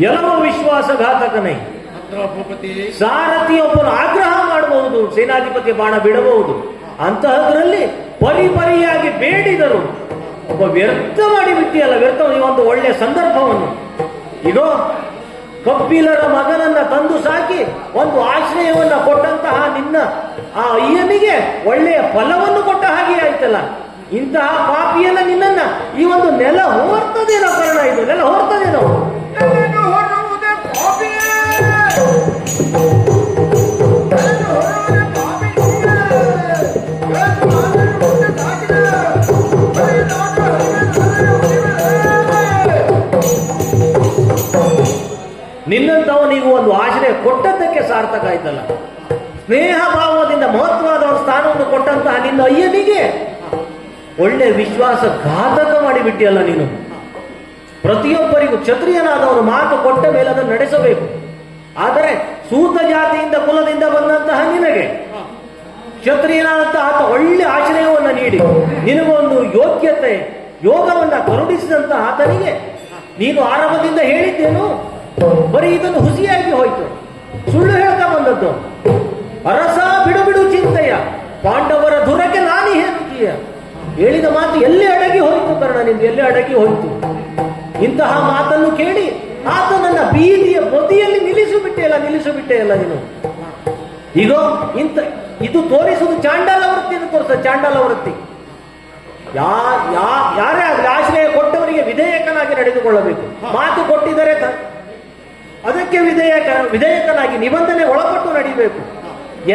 ಎಲ್ಲವೂ ವಿಶ್ವಾಸಘಾತಕನೇ. ಭೂಪತಿ, ಸಾರಥಿಯೊಬ್ಬನು ಆಗ್ರಹ ಮಾಡಬಹುದು, ಸೇನಾಧಿಪತಿ ಬಾಣ ಬಿಡಬಹುದು. ಅಂತಹದ್ರಲ್ಲಿ ಪರಿಪರಿಯಾಗಿ ಬೇಡಿದರು. ಒಬ್ಬ ವ್ಯರ್ಥ ಮಾಡಿಬಿಟ್ಟಿಯಲ್ಲ, ವ್ಯರ್ಥ. ಈ ಒಂದು ಒಳ್ಳೆಯ ಸಂದರ್ಭವನ್ನು ಇದೋ ಕಪಿಲರ ಮಗನನ್ನ ತಂದು ಸಾಕಿ ಒಂದು ಆಶ್ರಯವನ್ನ ಕೊಟ್ಟಂತಹ ನಿನ್ನ ಆ ಅಯ್ಯನಿಗೆ ಒಳ್ಳೆಯ ಫಲವನ್ನು ಕೊಟ್ಟ ಹಾಗೆ ಆಯ್ತಲ್ಲ. ಇಂತಹ ಪಾಪಿಯನ್ನ ನಿನ್ನನ್ನ ಈ ಒಂದು ನೆಲ ಹೋರ್ತದೇನೋ ಕಾರಣ, ಇದು ನೆಲ ಹೋರ್ತದೇನೋ. ನಿನ್ನಂತವನಿಗೂ ಒಂದು ಆಶ್ರಯ ಕೊಟ್ಟದ್ದಕ್ಕೆ ಸಾರ್ಥಕ ಆಯ್ತಲ್ಲ. ಸ್ನೇಹ ಭಾವದಿಂದ ಮಹತ್ವದ ಒಂದು ಸ್ಥಾನವನ್ನು ಕೊಟ್ಟಂತಹ ನಿನ್ನ ಅಯ್ಯನಿಗೆ ಒಳ್ಳೆ ವಿಶ್ವಾಸ ಘಾತಕ ಮಾಡಿಬಿಟ್ಟಿಯಲ್ಲ ನೀನು. ಪ್ರತಿಯೊಬ್ಬರಿಗೂ ಕ್ಷತ್ರಿಯನಾದವನು ಮಾತು ಕೊಟ್ಟ ಮೇಲೆ ಅದನ್ನು ನಡೆಸಬೇಕು. ಆದರೆ ಸೂತ ಜಾತಿಯಿಂದ ಕುಲದಿಂದ ಬಂದಂತಹ ನಿನಗೆ ಕ್ಷತ್ರಿಯನಾದಂತಹ ಆತ ಒಳ್ಳೆ ಆಶ್ರಯವನ್ನು ನೀಡಿ ನಿನಗೊಂದು ಯೋಗ್ಯತೆ ಯೋಗವನ್ನ ಕರುಣಿಸಿದಂತಹ ಆತನಿಗೆ ನೀನು ಆರಂಭದಿಂದ ಹೇಳಿದ್ದೇನು, ಬರೀ ಇದನ್ನು ಹುಸಿಯಾಗಿ ಹೋಯ್ತು, ಸುಳ್ಳು ಹೇಳ್ತಾ ಬಂದದ್ದು. ಅರಸ ಬಿಡು ಬಿಡು ಚಿಂತೆಯ, ಪಾಂಡವರ ದುರಕ್ಕೆ ನಾನೇ ಹೇಳುತ್ತೀಯ. ಹೇಳಿದ ಮಾತು ಎಲ್ಲಿ ಅಡಗಿ ಹೋಯ್ತು ಕರ್ಣ, ನಿಂದು ಎಲ್ಲಿ ಅಡಗಿ ಹೋಯ್ತು. ಇಂತಹ ಮಾತನ್ನು ಕೇಳಿ ಆತ ನನ್ನ ಬೀದಿಯ ಬದಿಯಲ್ಲಿ ನಿಲ್ಲಿಸಿಬಿಟ್ಟೆ ಅಲ್ಲ ನೀನು. ಈಗ ಇದು ತೋರಿಸುವುದು ಚಾಂಡಾಲ ವೃತ್ತಿಯನ್ನು ತೋರಿಸ, ಚಾಂಡಾಲ ವೃತ್ತಿ. ಯಾರೇ ಆಗಲಿ ಆಶ್ರಯ ಕೊಟ್ಟವರಿಗೆ ವಿಧೇಯಕನಾಗಿ ನಡೆದುಕೊಳ್ಳಬೇಕು. ಮಾತು ಕೊಟ್ಟಿದರೆ ಅದಕ್ಕೆ ವಿಧೇಯಕನಾಗಿ ನಿಬಂಧನೆ ಒಳಪಟ್ಟು ನಡೀಬೇಕು.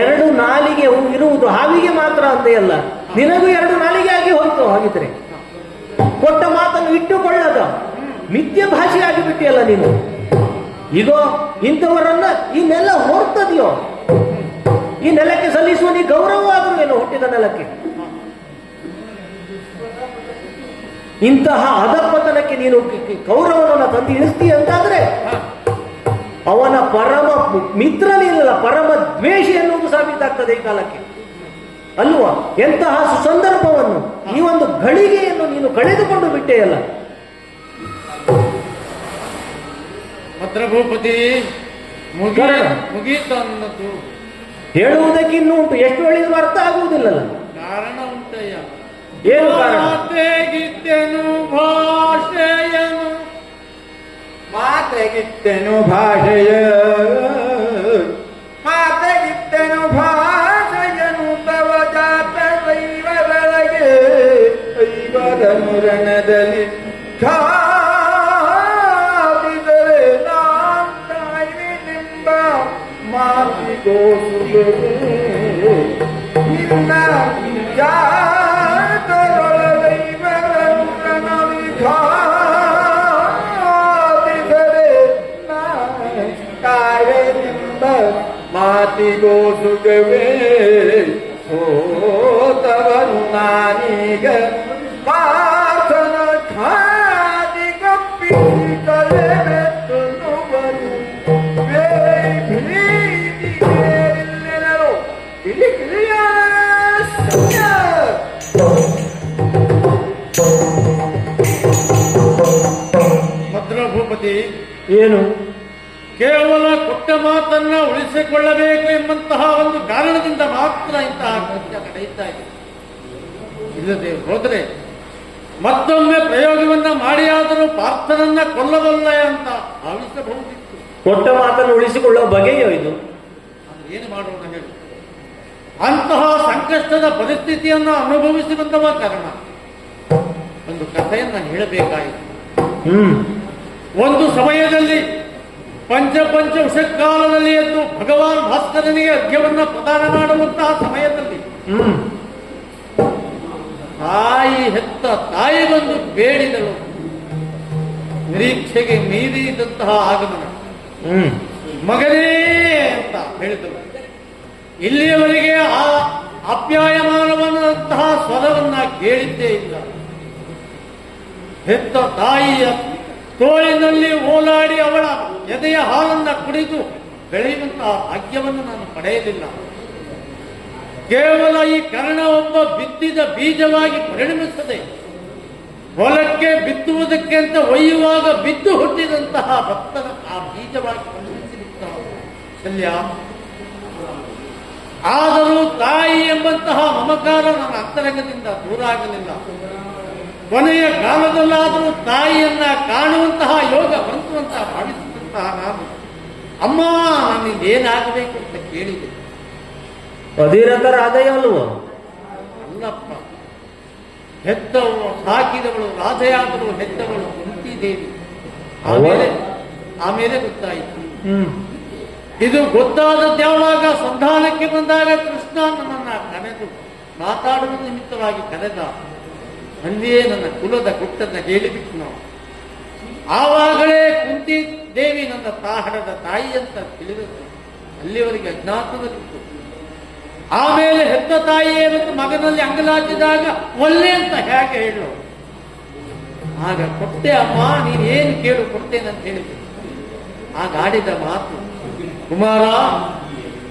ಎರಡು ನಾಲಿಗೆ ಇರುವುದು ಹಾವಿಗೆ ಮಾತ್ರ ಅಂದೇ ಅಲ್ಲ, ನಿನಗೂ ಎರಡು ನಾಲಿಗೆ ಆಗಿ ಹೋಯ್ತು. ಹಾಗಿದ್ರೆ ಕೊಟ್ಟ ಮಾತನ್ನು ಇಟ್ಟುಕೊಳ್ಳದ ಮಿಥ್ಯ ಭಾಷೆಯಾಗಿ ಬಿಟ್ಟಿಯಲ್ಲ ನೀನು. ಈಗ ಇಂಥವರನ್ನ ಈ ನೆಲ ಹೊರ್ತದೆಯೋ, ಈ ನೆಲಕ್ಕೆ ಸಲ್ಲಿಸುವ ನೀ ಗೌರವ ಆದರೂ ಏನು, ಹುಟ್ಟಿದ ನೆಲಕ್ಕೆ. ಇಂತಹ ಅಧಪತನಕ್ಕೆ ನೀನು ಗೌರವವನ್ನು ತಂದು ಇಳಿಸ್ತೀಯ ಅಂತಾದ್ರೆ ಅವನ ಪರಮ ಮಿತ್ರನಿಲ್ಲ, ಪರಮ ದ್ವೇಷಿ ಎನ್ನುವುದು ಸಾಬೀತಾಗ್ತದೆ ಈ ಕಾಲಕ್ಕೆ ಅಲ್ವಾ. ಎಂತಹ ಸುಸಂದರ್ಭವನ್ನು, ಈ ಒಂದು ಘಳಿಗೆಯನ್ನು ನೀನು ಕಳೆದುಕೊಂಡು ಬಿಟ್ಟೆಯಲ್ಲ. ಭೂಪತಿ, ಮುಗೀತು ಅನ್ನೋದು ಹೇಳುವುದಕ್ಕಿನ್ನೂ ಉಂಟು, ಎಷ್ಟು ಹೇಳಿದ್ರು ಅರ್ಥ ಆಗುವುದಿಲ್ಲಲ್ಲ. ಕಾರಣ ಉಂಟಯ್ಯ. ಏನು ಕಾರಣ? ಮಾತೆಗಿತ್ತೇನು ಭಾಷೆಯನು ತವ ಜಾತ ವೈವರೊಳಗೆ ಐವರ ಮುರಣದಲ್ಲಿ ಖಾದಿದರೆ ನಾಂತಾಯಿನೆಂಬ ಮಾತಿಗೋಸುಗೆ ನಿನ್ನ ಜಾತರೊಳಗೈವರ ಮುರಣವಿ ಮಾತಿಗೋಸುಗವೇ ಹೋತವನು ನಾನೀಗ ಪಾರ್ಥನ ಖಾದಿಗೊಪ್ಪಿ ಕಲೆಬೆತ್ತುನುವರು ಬೇರೆಲ್ಲರೂ ಇಲ್ಲಿ ಭದ್ರಭೂಪತಿ, ಏನು ಕೇವಲ ಕೊಟ್ಟ ಮಾತನ್ನ ಉಳಿಸಿಕೊಳ್ಳಬೇಕು ಎಂಬಂತಹ ಒಂದು ಕಾರಣದಿಂದ ಮಾತ್ರ ಇಂತಹ ಕೃತ್ಯ ನಡೆಯುತ್ತಾ ಇದೆ. ಇಲ್ಲದೆ ಹೋದರೆ ಮತ್ತೊಮ್ಮೆ ಪ್ರಯೋಗವನ್ನ ಮಾಡಿಯಾದರೂ ಪಾರ್ಥನನ್ನ ಕೊಲ್ಲಬಲ್ಲ ಅಂತ ಭಾವಿಸಬಹುದಿತ್ತು. ಕೊಟ್ಟ ಮಾತನ್ನು ಉಳಿಸಿಕೊಳ್ಳುವ ಬಗೆಯೋ ಇದು? ಏನು ಮಾಡೋಣ ಹೇಳಿ. ಅಂತಹ ಸಂಕಷ್ಟದ ಪರಿಸ್ಥಿತಿಯನ್ನು ಅನುಭವಿಸಿ ಬಂದವ ಕಾರಣ ಒಂದು ಕಥೆಯನ್ನ ಹೇಳಬೇಕಾಯಿತು. ಒಂದು ಸಮಯದಲ್ಲಿ ಪಂಚ ಉಷಕಾಲದಲ್ಲಿ ಎದ್ದು ಭಗವಾನ್ ಭಾಸ್ಕರನಿಗೆ ಅರ್ಘ್ಯವನ್ನ ಪ್ರದಾನ ಮಾಡುವಂತಹ ಸಮಯದಲ್ಲಿ ಹೆತ್ತ ತಾಯಿ ಬಂದು ಬೇಡಿದಳು. ನಿರೀಕ್ಷೆಗೆ ಮೀರಿದಂತಹ ಆಗಮನ. ಮಗನೇ ಅಂತ ಹೇಳಿದಳು. ಇಲ್ಲಿಯವರೆಗೆ ಆ ಅಪ್ಯಾಯಮಾನವಾದಂತಹ ಸ್ವರವನ್ನ ಕೇಳಿದ್ದೇ ಇಲ್ಲ. ಹೆತ್ತ ತಾಯಿಯ ತೋಳಿನಲ್ಲಿ ಓಲಾಡಿ ಅವಳ ಎದೆಯ ಹಾಲನ್ನ ಕುಡಿದು ಬೆಳೆಯುವಂತಹ ಭಾಗ್ಯವನ್ನು ನಾನು ಪಡೆಯಲಿಲ್ಲ. ಕೇವಲ ಈ ಕರ್ಣ ಒಬ್ಬ ಬಿತ್ತಿದ ಬೀಜವಾಗಿ ಪರಿಣಮಿಸದೆ ಹೊಲಕ್ಕೆ ಬಿತ್ತುವುದಕ್ಕೆ ಅಂತ ಒಯ್ಯುವಾಗ ಬಿದ್ದು ಹುಟ್ಟಿದಂತಹ ಭಕ್ತನ ಆ ಬೀಜವಾಗಿ ಪರಿಣಮಿಸಿರುತ್ತಾವ ಶಲ್ಯ. ಆದರೂ ತಾಯಿ ಎಂಬಂತಹ ಮಮಕಾರ ನನ್ನ ಅಂತರಂಗದಿಂದ ದೂರ ಆಗಲಿಲ್ಲ. ಕೊನೆಯ ಕಾಲದಲ್ಲಾದರೂ ತಾಯಿಯನ್ನ ಕಾಣುವಂತಹ ಯೋಗ ಬಂತು ಅಂತ ಭಾವಿಸಿದಂತಹ ನಾನು, ಅಮ್ಮ ನಾನಿಂದೇನಾಗಬೇಕು ಅಂತ ಕೇಳಿದೆ. ಅಧಿರಥರ ಆದಾಯ ಅಲ್ವೋ? ಅಲ್ಲಪ್ಪ, ಹೆತ್ತವಳು ಸಾಕಿದವಳು ರಾಧೆಯಾದಳು, ಹೆತ್ತವಳು ಕುಂತಿದೇವಿ. ಆಮೇಲೆ ಗೊತ್ತಾಯಿತು. ಇದು ಗೊತ್ತಾದದ್ದು ಯಾವಾಗ? ಸಂಧಾನಕ್ಕೆ ಬಂದಾಗ ಕೃಷ್ಣ ನನ್ನನ್ನ ಕರೆದು ಮಾತಾಡುವ ನಿಮಿತ್ತವಾಗಿ ಕರೆದ. ಅಲ್ಲಿಯೇ ನನ್ನ ಕುಲದ ಗುಟ್ಟನ್ನ ಹೇಳಿಬಿಟ್ಟು ನಾವು. ಆವಾಗಲೇ ಕುಂತಿ ದೇವಿ ನನ್ನ ತಾಹಡದ ತಾಯಿ ಅಂತ ತಿಳಿದದ್ದು. ಅಲ್ಲಿವರೆಗೆ ಅಜ್ಞಾತದಲ್ಲಿತ್ತು. ಆಮೇಲೆ ಹೆತ್ತ ತಾಯಿಯೇ ಮತ್ತು ಮಗನಲ್ಲಿ ಅಂಗಲಾಚಿದಾಗ ಒಳ್ಳೆ ಅಂತ ಹೇಗೆ ಹೇಳು. ಆಗ ಕೊಟ್ಟೆ ಅಮ್ಮ, ನೀನೇನು ಕೇಳು ಕೊಡ್ತೇನೆ ಅಂತ ಹೇಳಿದೆ. ಆಗ ಆಡಿದ ಮಾತು, ಕುಮಾರ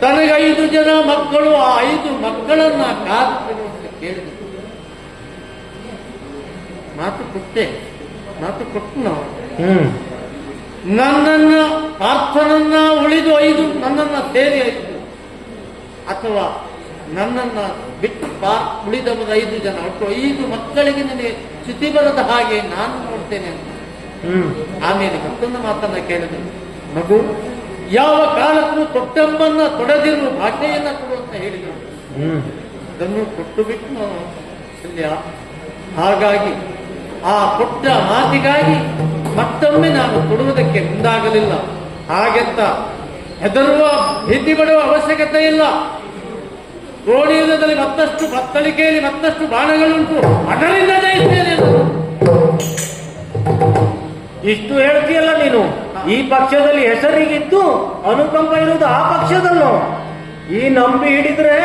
ತನಗೆ 5 ಜನ ಮಕ್ಕಳು, ಆ 5 ಮಕ್ಕಳನ್ನ ಕಾದು ಅಂತ ಕೇಳಿದೆ. ಮಾತು ಕೊಟ್ಟು ನಾವು ನನ್ನನ್ನ ಪಾರ್ಥನನ್ನ ಉಳಿದು 5, ನನ್ನನ್ನ ಸೇರಿ 5, ಅಥವಾ ನನ್ನನ್ನ ಬಿಟ್ಟು ಉಳಿದವರ 5 ಜನ, ಒಟ್ಟು 5 ಮಕ್ಕಳಿಗೆ ನನಗೆ ಚ್ಯುತಿ ಬರದ ಹಾಗೆ ನಾನು ನೋಡ್ತೇನೆ ಅಂತ. ಆಮೇಲೆ ಮತ್ತೊಂದು ಮಾತನ್ನ ಕೇಳಿದೆ, ಮಗು ಯಾವ ಕಾಲಕ್ಕೂ ತೊಟ್ಟಂಬನ್ನ ತೊಡೆದಿರುವ ಭಾಷೆಯನ್ನ ಕೊಡು ಅಂತ ಹೇಳಿದರು. ಅದನ್ನು ಕೊಟ್ಟು ಬಿಟ್ಟು ಶಲ್ಯ. ಹಾಗಾಗಿ ಆ ಕೊಟ್ಟ ಮಾತಿಗಾಗಿ ಮತ್ತೊಮ್ಮೆ ನಾನು ಕೊಡುವುದಕ್ಕೆ ಮುಂದಾಗಲಿಲ್ಲ. ಹಾಗೆಂತ ಹೆದರುವ ಭೀತಿ ಪಡುವ ಅವಶ್ಯಕತೆ ಇಲ್ಲ. ಗೋಣಿಯುಧದಲ್ಲಿ ಮತ್ತಷ್ಟು ಬತ್ತಳಿಕೆಯಲ್ಲಿ ಮತ್ತಷ್ಟು ಬಾಣಗಳುಂಟು, ಅದರಿಂದ ಜಯಿಸ್ತೇನೆ. ಇಷ್ಟು ಹೇಳ್ತೀಯಲ್ಲ ನೀನು. ಈ ಪಕ್ಷದಲ್ಲಿ ಹೆಸರಿಗಿದ್ದು ಅನುಕಂಪ ಇರುವುದು ಆ ಪಕ್ಷದಲ್ಲೂ. ಈ ನಂಬಿ ಹಿಡಿದ್ರೆ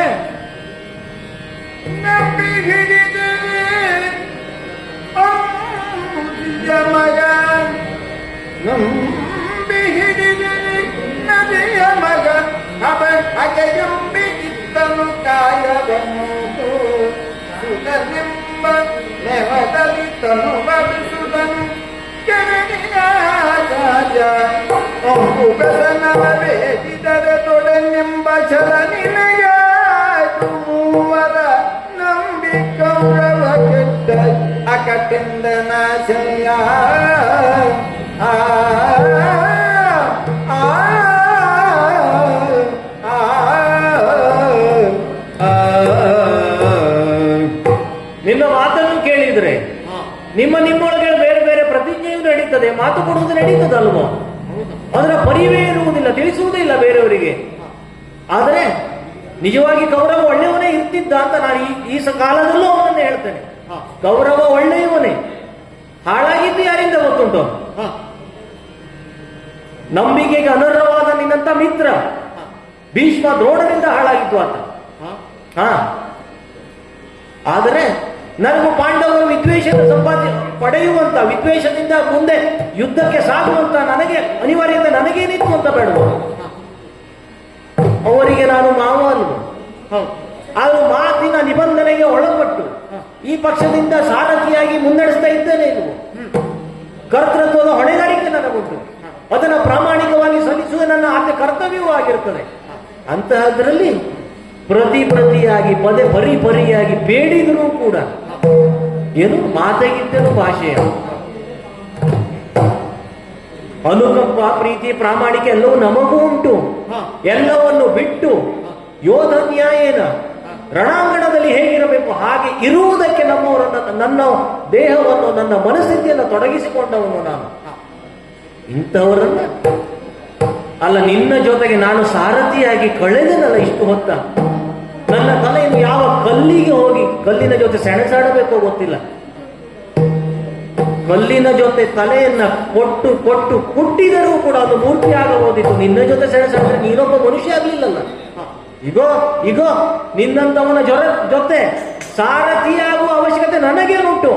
ಮಗ ನಂಬಿ ಹಿಡಿದರೆ ನದಿಯ ಮಗ ಅಗೆಯುಂಬಿಗಿತ್ತನು ಕಾಯಬಂದು ಸುಧನೆಂಬ ನೆವದಲ್ಲಿ ತನು ಬಡಿಸುದನು ಕೆರಣಿಯ ಬೇಕಿದರೆ ತೊಡನೆಂಬ ಛಲ ನಿನಗಾದು ಮೂವರ ನಂಬಿ ಗೌರವ ಕೆಟ್ಟ ಅಕಟಿಂದ ನಾಶಯ. ನಿನ್ನ ಮಾತನ್ನು ಕೇಳಿದ್ರೆ ನಿಮ್ಮೊಳಗೆ ಬೇರೆ ಬೇರೆ ಪ್ರತಿಜ್ಞೆಯು ನಡೀತದೆ, ಮಾತು ಕೊಡುವುದು ನಡೀತದಲ್ವೋ? ಅದರ ಪರಿವೇ ಇರುವುದಿಲ್ಲ, ತಿಳಿಸುವುದೇ ಇಲ್ಲ ಬೇರೆಯವರಿಗೆ. ಆದರೆ ನಿಜವಾಗಿ ಗೌರವ ಒಳ್ಳೆಯವನೇ ಇರ್ತಿದ್ದ ಅಂತ ನಾನು ಈ ಕಾಲದಲ್ಲೂ ಅವನನ್ನು ಹೇಳ್ತೇನೆ. ಗೌರವ ಒಳ್ಳೆಯವನೇ, ಹಾಳಾಗಿದ್ದು ಯಾರಿಂದ ಗೊತ್ತುಂಟು? ನಂಬಿಕೆಗೆ ಅನರ್ಹವಾದ ನಿನ್ನಂತ ಮಿತ್ರ ಭೀಷ್ಮ ದ್ರೋಣರಿಂದ ಹಾಳಾಗಿತ್ತು ಆತ. ಆದರೆ ನನಗೂ ಪಾಂಡವರು ವಿದ್ವೇಷದ ಪಡೆಯುವಂತ, ವಿದ್ವೇಷದಿಂದ ಮುಂದೆ ಯುದ್ಧಕ್ಕೆ ಸಾಗುವಂತ ನನಗೆ ಅನಿವಾರ್ಯತೆ ನನಗೇನಿತ್ತು ಅಂತ ಬೇಡವು. ಅವರಿಗೆ ನಾನು ಮಾವ ಅಲ್ವ. ಆದರೂ ಮಾತಿನ ನಿಬಂಧನೆಗೆ ಒಳಪಟ್ಟು ಈ ಪಕ್ಷದಿಂದ ಸಾರಥಿಯಾಗಿ ಮುನ್ನಡೆಸ್ತಾ ಇದ್ದೇನೆ. ಇಲ್ವೋ? ಕರ್ತೃತ್ವದ ಹೊಣೆಗಾರಿಕೆ ನನಗುಂಟು. ಅದನ್ನು ಪ್ರಾಮಾಣಿಕವಾಗಿ ಸಲ್ಲಿಸುವುದು ನನ್ನ ಆದ್ಯ ಕರ್ತವ್ಯವೂ ಆಗಿರುತ್ತದೆ. ಅಂತಹದ್ರಲ್ಲಿ ಪ್ರತಿಯಾಗಿ ಪರಿಯಾಗಿ ಬೇಡಿದರೂ ಕೂಡ ಏನು ಮಾತೆಗಿದ್ದನು ಭಾಷೆಯ ಅನುಕಂಪ, ಪ್ರೀತಿ, ಪ್ರಾಮಾಣಿಕೆ ಎಲ್ಲವೂ ನಮಗೂ ಉಂಟು. ಎಲ್ಲವನ್ನು ಬಿಟ್ಟು ಯೋಧ ನ್ಯಾಯೇನ ರಣಾಂಗಣದಲ್ಲಿ ಹೇಗಿರಬೇಕು ಹಾಗೆ ಇರುವುದಕ್ಕೆ ನನ್ನ ದೇಹವನ್ನು, ನನ್ನ ಮನಸ್ಥಿತಿಯನ್ನು ತೊಡಗಿಸಿಕೊಂಡವನು ನಾನು. ಇಂಥವರನ್ನ ಅಲ್ಲ, ನಿನ್ನ ಜೊತೆಗೆ ನಾನು ಸಾರಥಿಯಾಗಿ ಕಳೆದನಲ್ಲ ಇಷ್ಟು ಹೊತ್ತ. ನನ್ನ ತಲೆಯನ್ನು ಯಾವ ಕಲ್ಲಿಗೆ ಹೋಗಿ ಕಲ್ಲಿನ ಜೊತೆ ಸೆಣಸಾಡಬೇಕೋ ಗೊತ್ತಿಲ್ಲ. ಕಲ್ಲಿನ ಜೊತೆ ತಲೆಯನ್ನ ಕೊಟ್ಟು ಕುಟ್ಟಿದರೂ ಕೂಡ ಅದು ಮೂರ್ತಿ ಆಗಬಹುದಿತ್ತು. ನಿನ್ನ ಜೊತೆ ಸೆಣಸಾಡಿದ್ರೆ ನೀನೊಬ್ಬ ಮನುಷ್ಯ ಆಗ್ಲಿಲ್ಲಲ್ಲ. ಈಗೋ ನಿನ್ನಂತವನ ಜೊತೆ ಸಾರಥಿಯಾಗುವ ಅವಶ್ಯಕತೆ ನನಗೇನುಂಟು?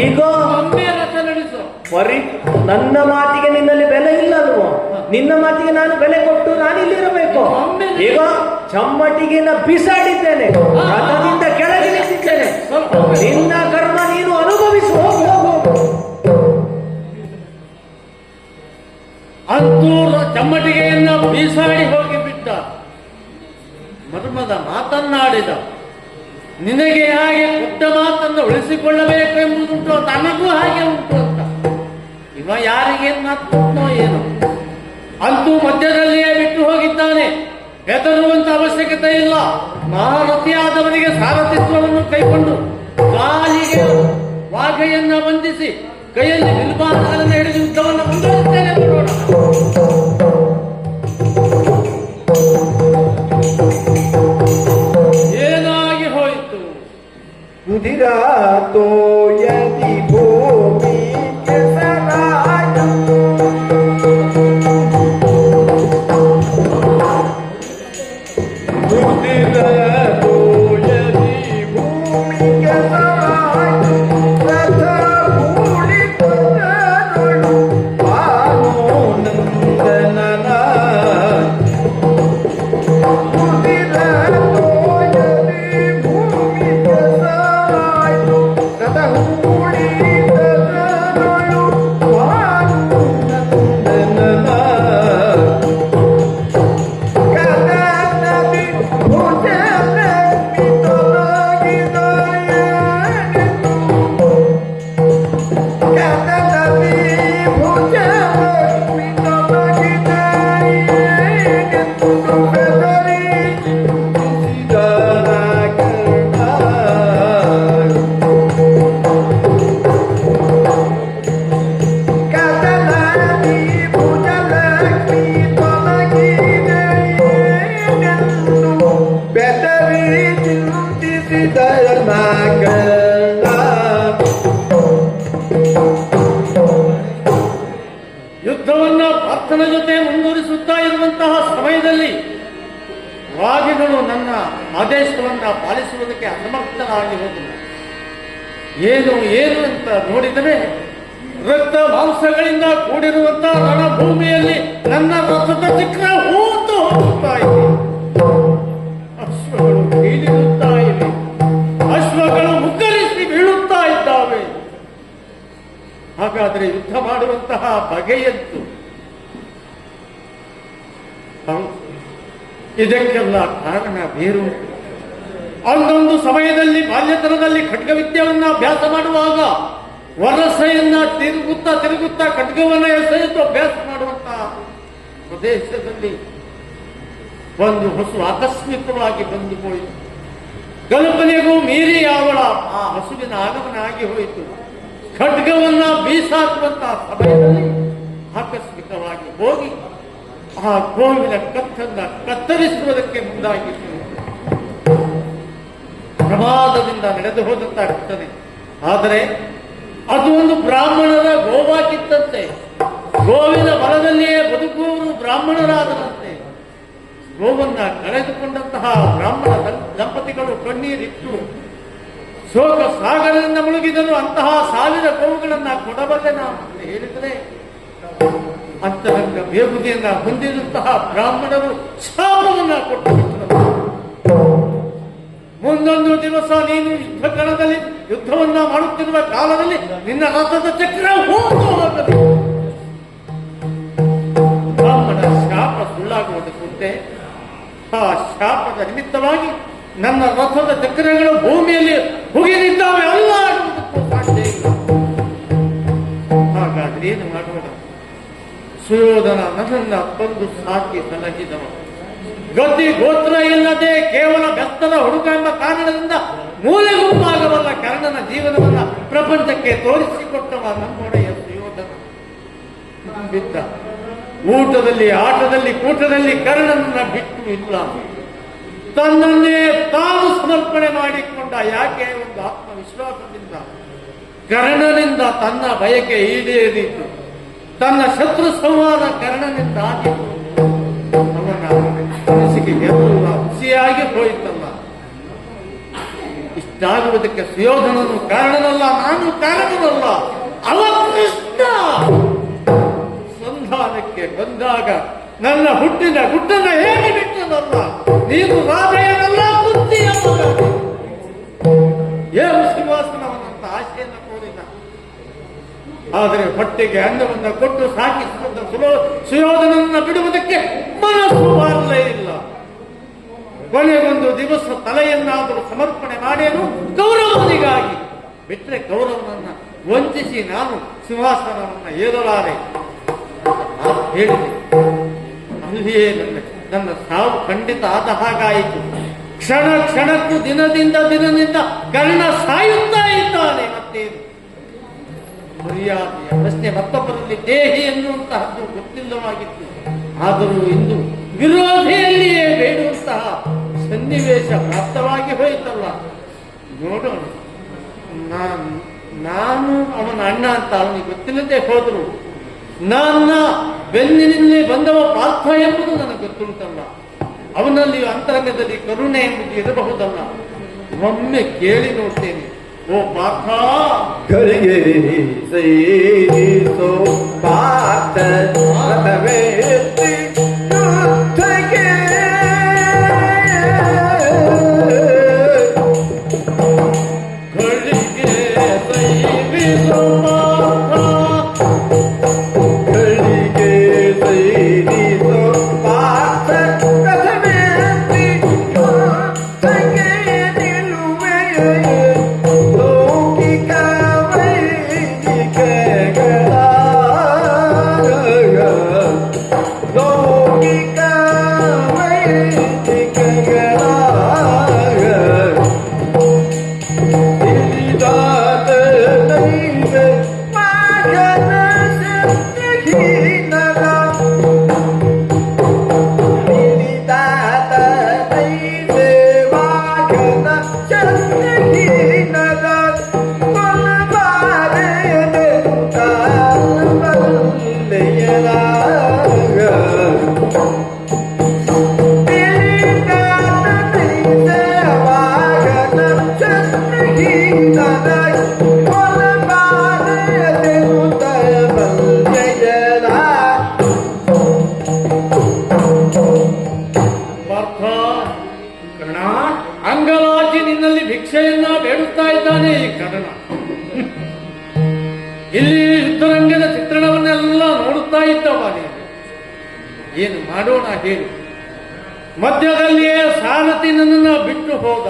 ಈಗೋ ನನ್ನ ಮಾತಿಗೆ ನಿನ್ನಲ್ಲಿ ಬೆಲೆ ಇಲ್ಲಲ್ವೋ? ನಿನ್ನ ಮಾತಿಗೆ ನಾನು ಬೆಲೆ ಕೊಟ್ಟು ನಾನಿಲ್ಲಿರಬೇಕು. ಈಗ ಚಮ್ಮಟಿಗೆನ ಬಿಸಾಡಿದ್ದೇನೆ, ರಥದಿಂದ ಕೆಳಗೆ ನಿಂತಿದ್ದೇನೆ. ನಿನ್ನ ಕರ್ಮ ನೀನು ಅನುಭವಿಸು. ಅಂತೂರ ಚಮ್ಮಟಿಗೆಯನ್ನ ಬೀಸಾಡಿ ಹೋಗಿಬಿಟ್ಟ. ಮರ್ಮದ ಮಾತನ್ನಾಡಿದ. ನಿನಗೆ ಹಾಗೆ ಪುಟ್ಟ ಮಾತನ್ನು ಉಳಿಸಿಕೊಳ್ಳಬೇಕು ಎಂಬುದುಂಟು, ತನಗೂ ಹಾಗೆ ಉಂಟು ಅಂತ. ಇವ ಯಾರಿಗೇನು ಮಾತೋ ಏನು, ಅಂತೂ ಮಧ್ಯದಲ್ಲಿಯೇ ಬಿಟ್ಟು ಹೋಗಿದ್ದಾನೆ. ಹೆದರುವಂತ ಅವಶ್ಯಕತೆ ಇಲ್ಲ. ಮಹಾರಥಿಯಾದವನಿಗೆ ಸಾರಥಿತ್ವವನ್ನು ಕೈಕೊಂಡು ಕಾಲಿಗೆ ವಾಘೆಯನ್ನ ಬಂಧಿಸಿ ಕೈಯಲ್ಲಿ ನಿಲ್ಬಾಣಗಳನ್ನು ಹಿಡಿದು ಯುದ್ಧವನ್ನು ಮುಂದುವರಿಸ್ತೇನೆ. ನೋಡೋಣ. ಏನಾಗಿ ಹೋಯಿತು? ಕುದಿರಾತೋ ಯದಿ ಭೂಮಿ ಕೆಸರಾಯ ಕುದಿರಾತೋ ಯದಿ ಭೂಮಿ ಕೆಸರಾಯ ರಥ ಮೂಡಿ ಬಂದರಳು ಆನಂದನನ ಕುದಿರಾತೋ ಯದಿ ಭೂಮಿ ಕೆಸರಾಯ ರಥ ಮೂಡಿ ಬಂದರಳು ಆನಂದನನ ಕದನದಿ ಭುಜಲಕ್ಷ್ಮಿ ತೊಲಗಿದಯನೆಂದು ಕದನದಿ ಭುಜಲಕ್ಷ್ಮಿ ತೊಲಗಿದಯನೆಂದು ಬೆದರಿ ಕುಸಿದರ ಕರ್ಣ ಕದನದಿ ಭುಜಲಕ್ಷ್ಮಿ ತೊಲಗಿದಯನೆಂದು ಬೆದರಿ ಚಿಂತಿಸಿದರ ಕರ್ಣ. ಯುದ್ಧವನ್ನ ಪಾರ್ಥನ ಜೊತೆ ಮುಂದುವರಿಸುತ್ತಾ ಇರುವಂತಹ ಸಮಯದಲ್ಲಿ ರಾಗಿಗಳು ನನ್ನ ಆದೇಶವನ್ನ ಪಾಲಿಸುವುದಕ್ಕೆ ಅಸಮರ್ಥನಾಗಿ ಹೋದನು. ಏನು ಏನು ಅಂತ ನೋಡಿದರೆ ರಕ್ತ ಮಾಂಸಗಳಿಂದ ಕೂಡಿರುವಂತಹ ರಣಭೂಮಿಯಲ್ಲಿ ನನ್ನ ರಥದ ಚಕ್ರ ಹೂತು ಹೋಗುತ್ತಾ ಇದೆ. ಅಶ್ವಗಳು ಬೀಳಿರುತ್ತಾ ಇವೆ. ಅಶ್ವಗಳು ಮುಗ್ಗರಿಸಿ ಬೀಳುತ್ತಾ ಇದ್ದಾವೆ. ಹಾಗಾದರೆ ಯುದ್ಧ ಮಾಡುವಂತಹ ಬಗೆಯದ್ದು ಹೌದು. ಇದಕ್ಕೆಲ್ಲ ಕಾರಣ ಬೇರು. ಒಂದೊಂದು ಸಮಯದಲ್ಲಿ ಬಾಲ್ಯತನದಲ್ಲಿ ಖಡ್ಗವಿದ್ಯೆಯನ್ನ ಅಭ್ಯಾಸ ಮಾಡುವಾಗ ವರಸೆಯನ್ನ ತಿರುಗುತ್ತಾ ಖಡ್ಗವನ್ನ ಎಸೆಯುತ್ತ ಅಭ್ಯಾಸ ಮಾಡುವಂತಹ ಪ್ರದೇಶದಲ್ಲಿ ಒಂದು ಹಸು ಆಕಸ್ಮಿಕವಾಗಿ ಬಂದು ಹೋಯಿತು. ಕಲ್ಪನೆಗೂ ಮೀರಿ ಅವಳ ಆ ಹಸುವಿನ ಆಗಮನ ಆಗಿ ಹೋಯಿತು. ಖಡ್ಗವನ್ನ ಬೀಸಾಕುವಂತಹ ಸಮಯದಲ್ಲಿ ಆಕಸ್ಮಿಕವಾಗಿ ಹೋಗಿ ಆ ಗೋವಿನ ಕತ್ತನ್ನ ಕತ್ತರಿಸುವುದಕ್ಕೆ ಮುಂದಾಗಿತ್ತು. ಪ್ರಮಾದದಿಂದ ನಡೆದು ಹೋದಂತಾಗುತ್ತದೆ. ಆದರೆ ಅದು ಒಂದು ಬ್ರಾಹ್ಮಣರ ಗೋವಾಗಿತ್ತಂತೆ. ಗೋವಿನ ಮರದಲ್ಲಿಯೇ ಬದುಕುವವರು ಬ್ರಾಹ್ಮಣರಾದರಂತೆ. ಗೋವನ್ನ ಕಳೆದುಕೊಂಡಂತಹ ಬ್ರಾಹ್ಮಣ ದಂಪತಿಗಳು ಕಣ್ಣೀರಿಟ್ಟು ಶೋಕ ಸಾಗರದಿಂದ ಮುಳುಗಿದರು. ಅಂತಹ 1000 ಗೋವುಗಳನ್ನ ಕೊಡಬಲ್ಲೆ ನಾವು ಅಂತ ಹೇಳಿದರೆ ಅಂತರಂಗ ಬೇಗುದಿಯನ್ನ ಹೊಂದಿರುವಂತಹ ಬ್ರಾಹ್ಮಣರು ಶಾಪವನ್ನ ಕೊಟ್ಟರು. ಮುಂದೊಂದು ದಿವಸ ನೀನು ಯುದ್ಧ ಕಣದಲ್ಲಿ ಯುದ್ಧವನ್ನ ಮಾಡುತ್ತಿರುವ ಕಾಲದಲ್ಲಿ ನಿನ್ನ ರಥದ ಚಕ್ರ ಹೋಗಲಿ. ಬ್ರಾಹ್ಮಣ ಶಾಪ ಸುಳ್ಳಾಗುವುದಕ್ಕಂತೆ ಆ ಶಾಪದ ನಿಮಿತ್ತವಾಗಿ ನನ್ನ ರಥದ ಚಕ್ರಗಳು ಭೂಮಿಯಲ್ಲಿ ಹುಗಿದಿದ್ದಾವೆ, ಅಲ್ಲಾಡುವುದಕ್ಕೂ ಸಾಧ್ಯ ಇಲ್ಲ. ಹಾಗಾದ್ರೆ ಏನು ಮಾಡೋಣ? ಸುಯೋಧನ ನನ್ನನ್ನ ತಂದು ಸಾಕಿ ಸಲಹಿದವ. ಗತಿ ಗೋತ್ರ ಇಲ್ಲದೆ ಕೇವಲ ಬೆತ್ತದ ಹುಡುಗ ಎಂಬ ಕಾರಣದಿಂದ ಮೂಲೆ ಗುಂಪಾಗಬಲ್ಲ ಕರ್ಣನ ಜೀವನವನ್ನ ಪ್ರಪಂಚಕ್ಕೆ ತೋರಿಸಿಕೊಟ್ಟವ ನಮ್ಮೊಡೆಯ ಸುಯೋಧನ. ಬಿದ್ದ ಊಟದಲ್ಲಿ ಆಟದಲ್ಲಿ ಕೂಟದಲ್ಲಿ ಕರ್ಣನನ್ನ ಬಿಟ್ಟು ಇಲ್ಲ. ತನ್ನನ್ನೇ ತಾನು ಸಮರ್ಪಣೆ ಮಾಡಿಕೊಂಡ. ಯಾಕೆ? ಒಂದು ಆತ್ಮವಿಶ್ವಾಸದಿಂದ. ಕರ್ಣನಿಂದ ತನ್ನ ಬಯಕೆ ಈಡೇರಿತು. ತನ್ನ ಶತ್ರು ಸಂವಾದ ಕರ್ಣನಿಂದ ಆಗಿತ್ತು. ಅವನ ಮನಸ್ಸಿಗೆ ಎಲ್ಲ ಹುಸಿಯಾಗಿ ಹೋಯಿತಲ್ಲ. ಇಷ್ಟಾಗುವುದಕ್ಕೆ ಸುಯೋಧನನು ಕಾರಣನಲ್ಲ, ನಾನು ಕಾರಣನಲ್ಲ, ಅವ ಕೃಷ್ಣ. ಸಂಧಾನಕ್ಕೆ ಬಂದಾಗ ನನ್ನ ಹುಟ್ಟಿನ ಗುಟ್ಟನ್ನ ಹೇಗೆ ಬಿಟ್ಟನಲ್ಲ. ನೀನು ರಾಧೆಯನಲ್ಲ, ಬುದ್ಧಿಯ ಮಗ. ಏನು ಸಿಂಹಾಸನವನ್ನಂತ ಆಶೆಯನ್ನು ಕೋರಿದ. ಆದರೆ ಹೊಟ್ಟೆಗೆ ಅನ್ನವನ್ನು ಕೊಟ್ಟು ಸಾಕಿ ಸುಯೋಧನನ್ನ ಬಿಡುವುದಕ್ಕೆ ಮನಸ್ಸು ಮಾಡಲೇ ಇಲ್ಲ. ಕೊನೆಗೊಂದು ದಿವಸ ತಲೆಯನ್ನಾದರೂ ಸಮರ್ಪಣೆ ಮಾಡೇನು ಕೌರವನಿಗಾಗಿ. ಬಿಟ್ಟರೆ ಕೌರವನನ್ನ ವಂಚಿಸಿ ನಾನು ಸಿಂಹಾಸನವನ್ನು ಏರಲಾರೆ ಹೇಳಿದೆ. ಅಲ್ಲಿಯೇ ನನ್ನ ಸಾವು ಖಂಡಿತ ಆದ ಹಾಗಾಯಿತು. ಕ್ಷಣ ಕ್ಷಣಕ್ಕೂ ದಿನದಿಂದ ಕರ್ಣ ಸಾಯುತ್ತಾ ಇದ್ದಾನೆ. ಮತ್ತೇನು ಮರ್ಯಾದೆಯ ಪ್ರಶ್ನೆ ಮತ್ತೊಬ್ಬರಲ್ಲಿ ದೇಹಿ ಎನ್ನುವಂತಹದ್ದು ಗೊತ್ತಿಲ್ಲವಾಗಿತ್ತು. ಆದರೂ ಇಂದು ವಿರೋಧಿಯಲ್ಲಿಯೇ ಬೇಡುವಂತಹ ಸನ್ನಿವೇಶ ಪ್ರಾಪ್ತವಾಗಿ ಹೋಯಿತಲ್ಲ. ನೋಡೋಣ, ನಾನು ಅವನ ಅಣ್ಣ ಅಂತ ಅವನಿಗೆ ಗೊತ್ತಿಲ್ಲದೆ ಹೋದರು. ನನ್ನ ಬೆನ್ನಿನಿಂದಲೇ ಬಂದವ ಪಾರ್ಥ ಎಂಬುದು ನನಗೆ ಗೊತ್ತುಂಟಲ್ಲ. ಅವನಲ್ಲಿ ಅಂತರಂಗದಲ್ಲಿ ಕರುಣೆ ಎಂಬುದು ಇರಬಹುದಲ್ಲ. ಒಮ್ಮೆ ಕೇಳಿ ನೋಡ್ತೇನೆ. ಓ ಪಾರ್ಥ, ಗಳಿಗೆ ಸೈರಿಸೋ ಪಾರ್ಥ ರಥವೇತ್ತಿ ಯುದ್ಧಕ್ಕೆ ಗಳಿಗೆ ಸೈರಿಸೋ ಗಳಿಗೆ ಸೈರಿಸೋ ಪಾರ್ಥ ರಥವೇತ್ತಿ ಯುದ್ಧಕ್ಕೆ ನಿಲ್ಲುವೆಯೇ ಲೌಕಿಕ ವೈದಿಕಗಳ ಲೌಕಿಕ ವೈದಿಕಗಳ ತಿಳಿದಾದ ನೈವೆ ಮಗನ ಸತ್ಯಹೀನರ ತಿಳಿದಾದ ನೈವೆ ಮಗನ ಸತ್ಯಹೀನರ ಕೊಲಬಾರೆಯದೆ ಕಾಲಬಲ್ಲೆಯರಾಗ ಪಾರ್ಥ, ಕರ್ಣ ಅಂಗಲಾಚಿ ನಿನ್ನಲ್ಲಿ ಭಿಕ್ಷೆಯನ್ನ ಬೇಡುತ್ತಾ ಇದ್ದಾನೆ ಈ ಕರ್ಣ. ಇಲ್ಲಿ ಯುದ್ಧರಂಗದ ಚಿತ್ರಣವನ್ನೆಲ್ಲ ನೋಡುತ್ತಾ ಇದ್ದವ ನೀನು. ಏನು ಮಾಡೋಣ ಹೇಳು. ಮಧ್ಯದಲ್ಲಿಯೇ ಸಾರಥಿ ನನ್ನನ್ನು ಬಿಟ್ಟು ಹೋದ.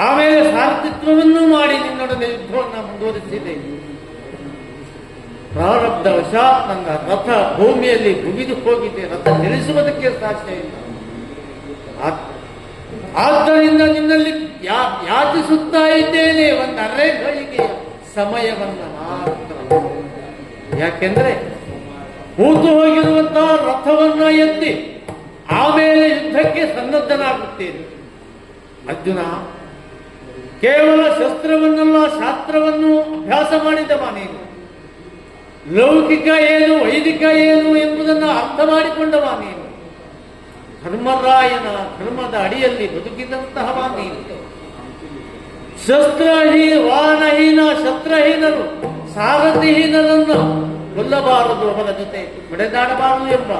ಆಮೇಲೆ ಸಾರಥಿತ್ವವನ್ನು ಮಾಡಿ ನಿನ್ನೊಡನೆ ಯುದ್ಧವನ್ನು ಮುಂದುವರಿಸಿದೆ. ಪ್ರಾರಬ್ಧವಶಾತ್ ನನ್ನ ರಥ ಭೂಮಿಯಲ್ಲಿ ಮುಗಿದು ಹೋಗಿದೆ. ರಥ ನಿಲ್ಲಿಸುವುದಕ್ಕೆ ಸಾಧ್ಯ ಇಲ್ಲ. ಆದ್ದರಿಂದ ನಿನ್ನಲ್ಲಿ ಯಾಚಿಸುತ್ತಾ ಇದ್ದೇನೆ ಒಂದು ಅರೆಗಳಿಗೆ ಸಮಯವನ್ನ ಮಾತ್ರ. ಯಾಕೆಂದ್ರೆ ಹೂತು ಹೋಗಿರುವಂತಹ ರಥವನ್ನ ಎತ್ತಿ ಆಮೇಲೆ ಯುದ್ಧಕ್ಕೆ ಸನ್ನದ್ಧನಾಗುತ್ತೇನೆ. ಅರ್ಜುನ, ಕೇವಲ ಶಸ್ತ್ರವನ್ನಲ್ಲ ಶಾಸ್ತ್ರವನ್ನು ಅಭ್ಯಾಸ ಮಾಡಿದವ ನೀನು. ಲೌಕಿಕ ಏನು ವೈದಿಕ ಏನು ಎಂಬುದನ್ನು ಅರ್ಥ ಮಾಡಿಕೊಂಡವ ನೀನು. ಧರ್ಮರಾಯನ ಧರ್ಮದ ಅಡಿಯಲ್ಲಿ ಬದುಕಿದಂತಹವ ನೀನು. ವಾಹನಹೀನ ಶಸ್ತ್ರಹೀನರು ಸಾರಥಿಹೀನರನ್ನು ಕೊಲ್ಲಬಾರದು, ಅವರ ಜೊತೆ ಹೊಡೆದಾಡಬಾರದು ಎಂಬ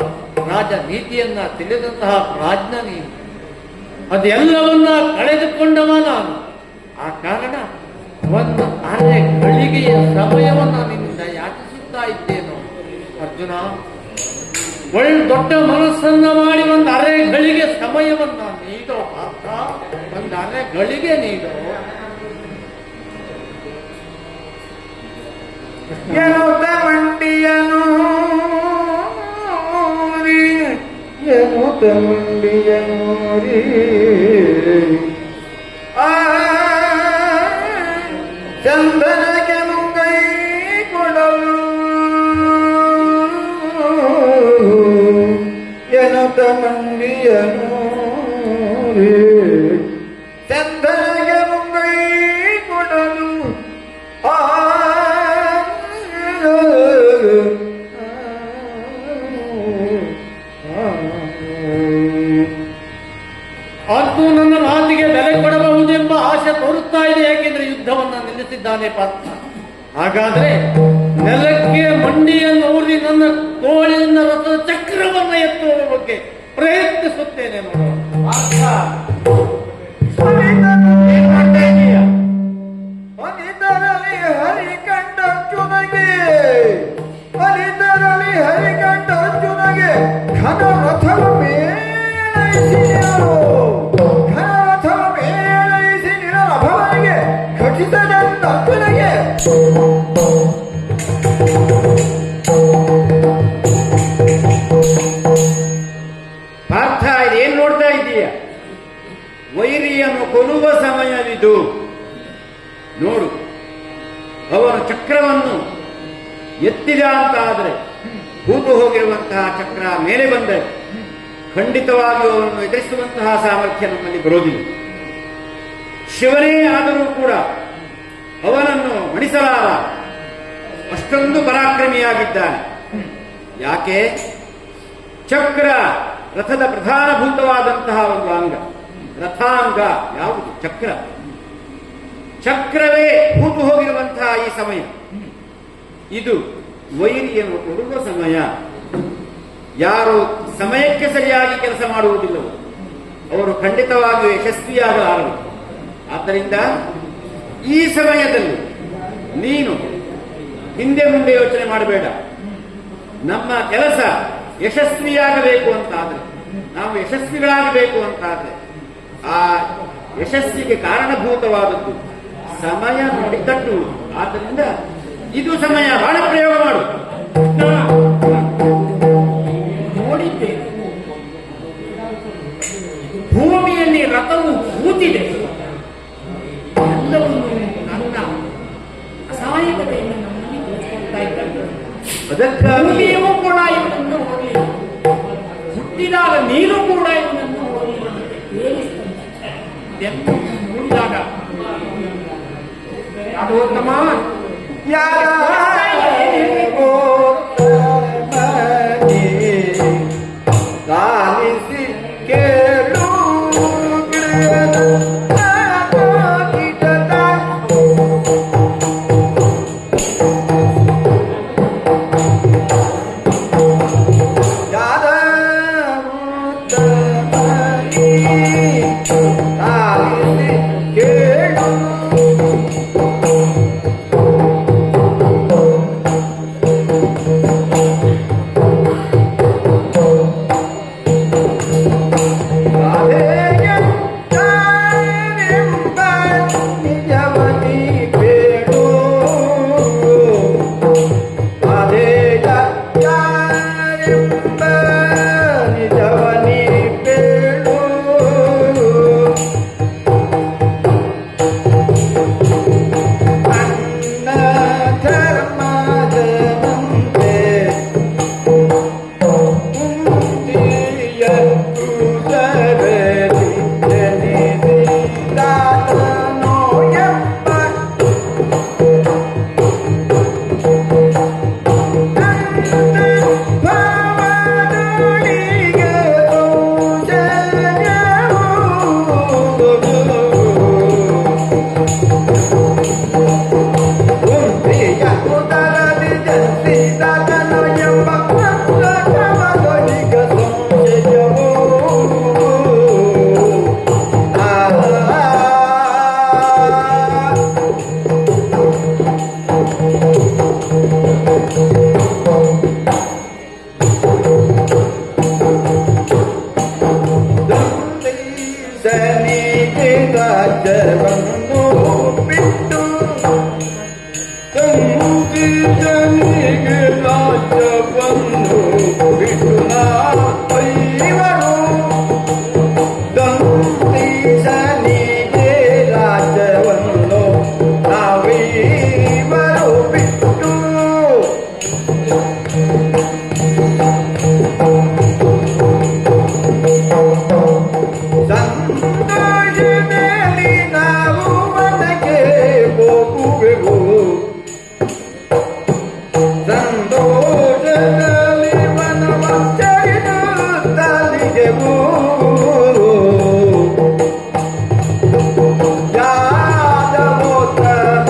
ರಾಜ ನೀತಿಯನ್ನ ತಿಳಿದಂತಹ ಪ್ರಾಜ್ಞ ನೀನು. ಅದೆಲ್ಲವನ್ನ ಕಳೆದುಕೊಂಡವ ನಾನು. ಆ ಕಾರಣ ಒಂದು ಅರೆ ಗಳಿಗೆಯ ಸಮಯವನ್ನು ನಿನ್ನಿಂದ ಯಾಚಿಸುತ್ತಾ ಇದ್ದೇನು. ಅರ್ಜುನ, ದೊಡ್ಡ ಮನಸ್ಸನ್ನ ಮಾಡಿ ಒಂದು ಅರೆ ಗಳಿಗೆ ಸಮಯವನ್ನ ನೀಡೋ. ಪಾರ್ಥ, ಒಂದು ಅರೆ ಗಳಿಗೆ ನೀಡೋ. ಎನ್ನುತ್ತ ಮಂಡಿಯನು ಎನ್ನುತ್ತ ಮಂಡಿಯನು ಚಂದನಕ್ಕೆ ಮುಂಗೈ ಕೊಡಲು ಎನ್ನುತ್ತ ಮಂಡಿಯನು ಚಂದನಕ್ಕೆ ಮುಂಗೈ ಕೊಡಲು ಅಂತೂ ನನ್ನ ಮಾತಿಗೆ ಬೆಲೆ ಕೊಡಬಹುದೆಂಬ ಆಶೆ ತೋರುತ್ತಾ ಇದೆ. ಯಾಕೆಂದ್ರೆ ಯುದ್ಧವನ್ನ ನಿಲ್ಲಿಸಿದ್ದಾನೆ ಪಾರ್ಥ. ಹಾಗಾದ್ರೆ ನೆಲಕ್ಕೆ ಮಂಡಿಯನ್ನು ಊರಿ ನನ್ನ ತೋಳಿನ ರಥದ ಚಕ್ರವನ್ನ ಎತ್ತುವ ಬಗ್ಗೆ ಪ್ರಯತ್ನಿಸುತ್ತೇನೆ. ಹರಿ ಕಂಡ ಘನ ರಥವ ಮೇಳೈಸಿ ನಿಲ್ಲಲು ಘನ ರಥವ ಮೇಳೈಸಿ ನಿಲ್ಲಲು ಅಭವನಿಗೆ ಘಟಿಸದಂತ ಅರ್ಜುನಿಗೆ ಪಾರ್ಥ ಇದೇನ್ ನೋಡ್ತಾ ಇದ್ದೀಯ? ವೈರಿಯನ್ನು ಕೊಲ್ಲುವ ಸಮಯವಿದು. ನೋಡು, ಅವನ ಚಕ್ರವನ್ನು ಎತ್ತಿದ ಅಂತ ಆದರೆ ಹೂತು ಹೋಗಿರುವಂತಹ ಚಕ್ರ ಮೇಲೆ ಬಂದರೆ ಖಂಡಿತವಾಗಿಯೂ ಅವನನ್ನು ಎದುರಿಸುವಂತಹ ಸಾಮರ್ಥ್ಯ ನಮ್ಮಲ್ಲಿ ಬರೋದಿಲ್ಲ. ಶಿವನೇ ಆದರೂ ಕೂಡ ಅವನನ್ನು ಮಣಿಸಲಾರ, ಅಷ್ಟೊಂದು ಪರಾಕ್ರಮಿಯಾಗಿದ್ದಾನೆ. ಯಾಕೆ? ಚಕ್ರ ರಥದ ಪ್ರಧಾನಭೂತವಾದಂತಹ ಒಂದು ಅಂಗ. ರಥಾಂಗ ಯಾವುದು? ಚಕ್ರ. ಚಕ್ರವೇ ಹೂತು ಹೋಗಿರುವಂತಹ ಈ ಸಮಯ ಇದು ವೈರಿಯನ್ನು ಕೊಡುವ ಸಮಯ. ಯಾರು ಸಮಯಕ್ಕೆ ಸರಿಯಾಗಿ ಕೆಲಸ ಮಾಡುವುದಿಲ್ಲವೋ ಅವರು ಖಂಡಿತವಾಗಿಯೂ ಯಶಸ್ವಿಯಾಗಲಾರರು. ಆದ್ದರಿಂದ ಈ ಸಮಯದಲ್ಲಿ ನೀನು ಹಿಂದೆ ಮುಂದೆ ಯೋಚನೆ ಮಾಡಬೇಡ. ನಮ್ಮ ಕೆಲಸ ಯಶಸ್ವಿಯಾಗಬೇಕು ಅಂತಾದ್ರೆ, ನಾವು ಯಶಸ್ವಿಗಳಾಗಬೇಕು ಅಂತಾದ್ರೆ ಆ ಯಶಸ್ಸಿಗೆ ಕಾರಣಭೂತವಾದದ್ದು ಸಮಯ ನೋಡಿ ತಟ್ಟುವುದು. ಆದ್ದರಿಂದ ಇದು ಸಮಯ, ಬಾಣ ಪ್ರಯೋಗ ಮಾಡು. ನೋಡಿದ್ದೇನೆ, ಭೂಮಿಯಲ್ಲಿ ರಥವು ಕೂತಿದೆ. ಎಲ್ಲವನ್ನು ನನ್ನ ಅಸಹಾಯಕತೆಯಿಂದ ನಮ್ಮಲ್ಲಿ ತೋರಿಸ್ಕೊಳ್ತಾ ಇದ್ದಾರೆ. ಅದಕ್ಕಾಗಿ ಭೂಮಿಯೂ ಕೂಡ ಇವನನ್ನು ಹೋಗಲಿಲ್ಲ, ಹುಟ್ಟಿದಾಗ ನೀರು ಕೂಡ ಇವನನ್ನು ಹೋಗಲಿಲ್ಲ. ನೋಡಿದಾಗ ಯಾದವೋತ್ತಮ ಲಾಲಿಸಿ ಕೇಳು ರಾಜ್ಯವನ್ನು ಬಿಟ್ಟು ತಂಗಿಗೆ ರಾಜ್ಯವನ್ನು ಬಿಟ್ಟು ನಾವೈವರು ತಂಗಿಗೆ ರಾಜ್ಯವನ್ನು ನಾವೈವರು ಬಿಟ್ಟು ಸಂತೋಷದಲ್ಲಿ ನಾವು ಮನೆಗೆ ಹೋಗುವೆವು ಸಂತೋಷದಲ್ಲಿ ಮನವ ಚಳಿದುತ್ತಲಿಗೆವು ಯಾದವೋತ್ತಮ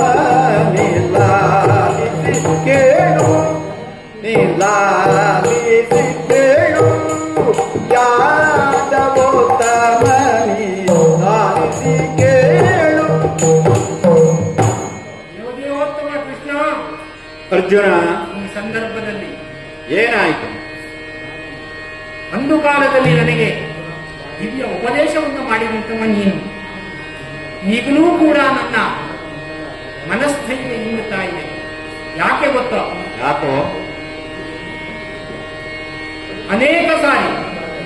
ನಿಲಾಲಿಸಿ ಕೇಳು ನಿಲಾಲಿಸಿ ಕೇಳು ಯಾದವೋತ್ತಮ ನಿಲಾಲಿಸಿ ಕೇಳು. ದೇವೋತ್ತಮ ಕೃಷ್ಣ, ಅರ್ಜುನ, ಈ ಸಂದರ್ಭದಲ್ಲಿ ಏನಾಯಿತು? ಒಂದು ಕಾಲದಲ್ಲಿ ನನಗೆ ದಿವ್ಯ ಉಪದೇಶವನ್ನು ಮಾಡಿದಂತವ ನೀನು. ಈಗಲೂ ಕೂಡ ನನ್ನ ಮನಸ್ಥೈರ್ಯ ಇಂಗುತ್ತಾ ಇದೆ. ಯಾಕೆ ಗೊತ್ತೋ? ಯಾಕೋ? ಅನೇಕ ಸಾರಿ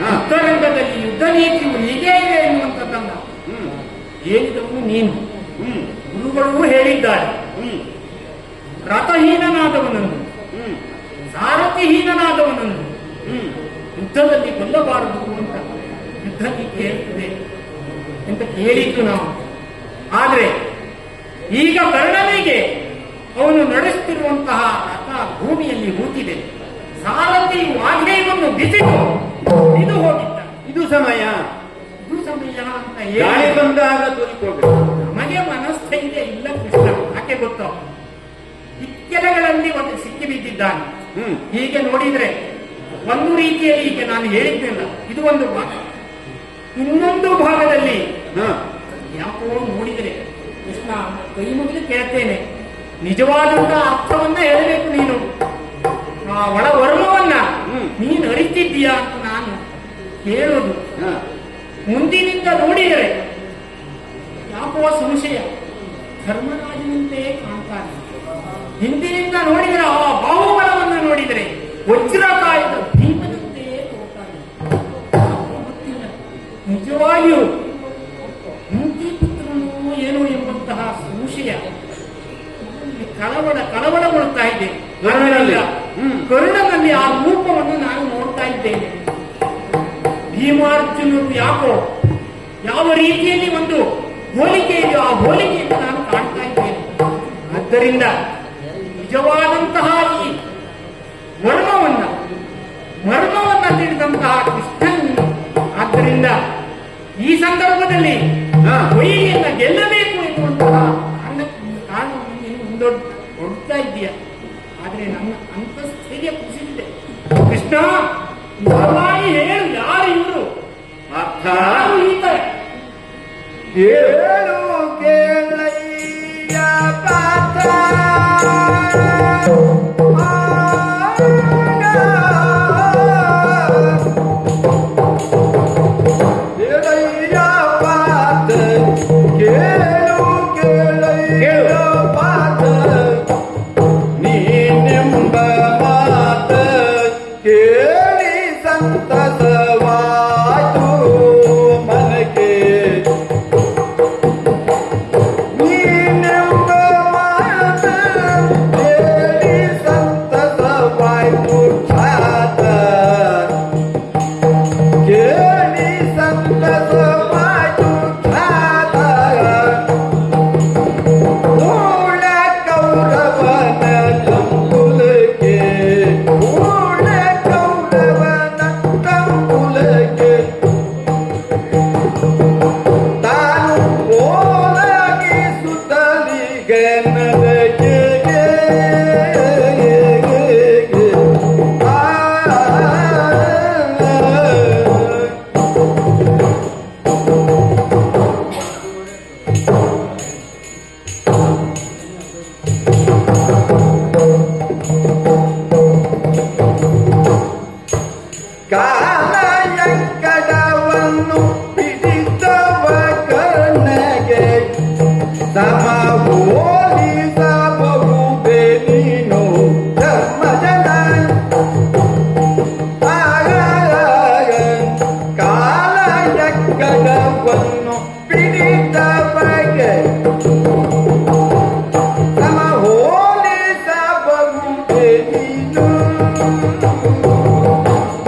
ಯುದ್ಧರಂಗದಲ್ಲಿ ಯುದ್ಧ ನೀತಿಯು ಹೀಗೆ ಇದೆ ಎನ್ನುವಂಥದ್ದನ್ನ ಹೇಳಿದವನು ನೀನು. ಗುರುಗಳು ಹೇಳಿದ್ದಾರೆ, ರಥಹೀನನಾದವನನ್ನು ಸಾರಥಿಹೀನನಾದವನನ್ನು ಯುದ್ಧದಲ್ಲಿ ಕೊಲ್ಲಬಾರದು ಅಂತ ಯುದ್ಧ ನೀತಿ ಹೇಳ್ತದೆ ಅಂತ ಕೇಳಿದ್ದು ನಾವು. ಆದರೆ ಈಗ ಕರ್ಣನಿಗೆ ಅವನು ನಡೆಸುತ್ತಿರುವಂತಹ ರಥ ಭೂಮಿಯಲ್ಲಿ ಹೂತಿದೆ. ಸಾರಥಿ ವಾಗ್ನೇಯವನ್ನು ಬಿಸಿದು ಇದು ಹೋಗಿದ್ದ. ಇದು ಸಮಯ ಅಂತ ಗಾಳಿ ಹೇಳಿ ಬಂದಾಗ ತೋರಿಕೊಳ್ಬೇಕು. ನಮಗೆ ಮನಸ್ಥೈರ್ಯ ಇಲ್ಲ ಕೃಷ್ಣ. ಯಾಕೆ ಗೊತ್ತೋ? ಇಕ್ಕೆಲೆಗಳಲ್ಲಿ ಒಂದು ಸಿಕ್ಕಿ ಬಿದ್ದಿದ್ದಾನೆ. ಹೀಗೆ ನೋಡಿದ್ರೆ ಒಂದು ರೀತಿಯಲ್ಲಿ ಈಗ ನಾನು ಹೇಳಿದ್ದಿಲ್ಲ, ಇದು ಒಂದು ಭಾಗ. ಇನ್ನೊಂದು ಭಾಗದಲ್ಲಿ ಯಾಕೋ ನೋಡಿದರೆ ಕೃಷ್ಣ ಕೈ ಮುಗಿದು ಕೇಳ್ತೇನೆ, ನಿಜವಾದಂತಹ ಅರ್ಥವನ್ನ ಹೇಳಬೇಕು ನೀನು. ಆ ಒಳ ವರ್ಮವನ್ನ ನೀನು ಅರಿತಿದ್ದೀಯಾ ಅಂತ ನಾನು ಕೇಳೋದು. ಮುಂದಿನಿಂದ ನೋಡಿದರೆ ಯಾಕೋ ಸಂಶಯ, ಧರ್ಮರಾಜನಂತೆ ಕಾಣ್ತಾನೆ. ಹಿಂದಿನಿಂದ ನೋಡಿದರೆ ಆ ಬಾಹುಬಲವನ್ನು ನೋಡಿದರೆ ವಜ್ರಕಾಯದ ಭೀಮನಂತೆಯೇ ತೋರ್ತಾನೆ. ಗೊತ್ತಿಲ್ಲ ನಿಜವಾಗಿಯೂ ಮುಂತಿ ಪುತ್ರನು ಏನು ಎಂಬಂತಹ ಸಂಶಯ ಕಳವಳಗೊಳ್ತಾ ಇದೆ. ಕರುಣನಲ್ಲಿ ಆ ರೂಪವನ್ನು ನಾನು ನೋಡ್ತಾ ಇದ್ದೇನೆ. ಭೀಮಾರ್ಜುನರು ಯಾಕೋ ಯಾವ ರೀತಿಯಲ್ಲಿ ಒಂದು ಹೋಲಿಕೆ ಇದೆಯೋ ಆ ಹೋಲಿಕೆಯನ್ನು ನಾನು ಕಾಣ್ತಾ ಇದ್ದೇನೆ. ಆದ್ದರಿಂದ ನಿಜವಾದಂತಹ ಈ ಮರ್ಮವನ್ನ ತಿಳಿದಂತಹ ಕೃಷ್ಣನು. ಆದ್ದರಿಂದ ಈ ಸಂದರ್ಭದಲ್ಲಿ ವೈರಿಯನ್ನ ಗೆಲ್ಲಬೇಕು ಎನ್ನುವಂತಹ ಕಾರಣವನ್ನು ನೀನು ಮುಂದೊಡ್ತಾ ಇದ್ದೀಯ. ಆದರೆ ನನ್ನ ಅಂತಸ್ಥೈರ್ಯ ಕುಸಿದಿದೆ. ಕೃಷ್ಣ, ನಿಜವಾಗಿ ಹೇಳು, ಯಾರು ಇವರು? ಯಾರು ಈತ? ಹೇಳು ಕೇಳಯ್ಯ ಪಾತ್ರ ಕೇಳಯ್ಯ ಪಾತ್ರ ಕೇಳು ಕೇಳಯ್ಯ ಪಾತ್ರ ನೀನೆಂಬ ಮಾತ ಕೇಳಿ ಸಂತಸವಾಯ್ತು ಮನಕ್ಕೆ. ನೀನೆಂಬ ಮಾತ ಕೇಳಿ ಸಂತಸವಾಯ್ತು ಖ್ಯಾತ ಕೇಳಿ ಸಂತಸವಾಯ್ತು ಖ್ಯಾತ. ಮೂಳ ಕೌರವನ ಕಂಕುಲಕ್ಕೆ ಮೂಳ ಕೌರವನ ಕಂಕುಲಕ್ಕೆ ತಾನು ಓಲಾಗಿಸುತ್ತಲಿಗೆ ನನಗೆ ಕಾಲಯಂಕಡವನ್ನು ಹಿಡಿದವ ಕರ್ಣಗೆ ಸಮ ಹೋಲಿಸಬಹುದೇ ನೀನು ಧರ್ಮಜನ. ಕಾಲಯಂಕಡವನ್ನು ಹಿಡಿದವಗೆ ಸಮ ಹೋಲಿಸಬಹುದೇ ನೀನು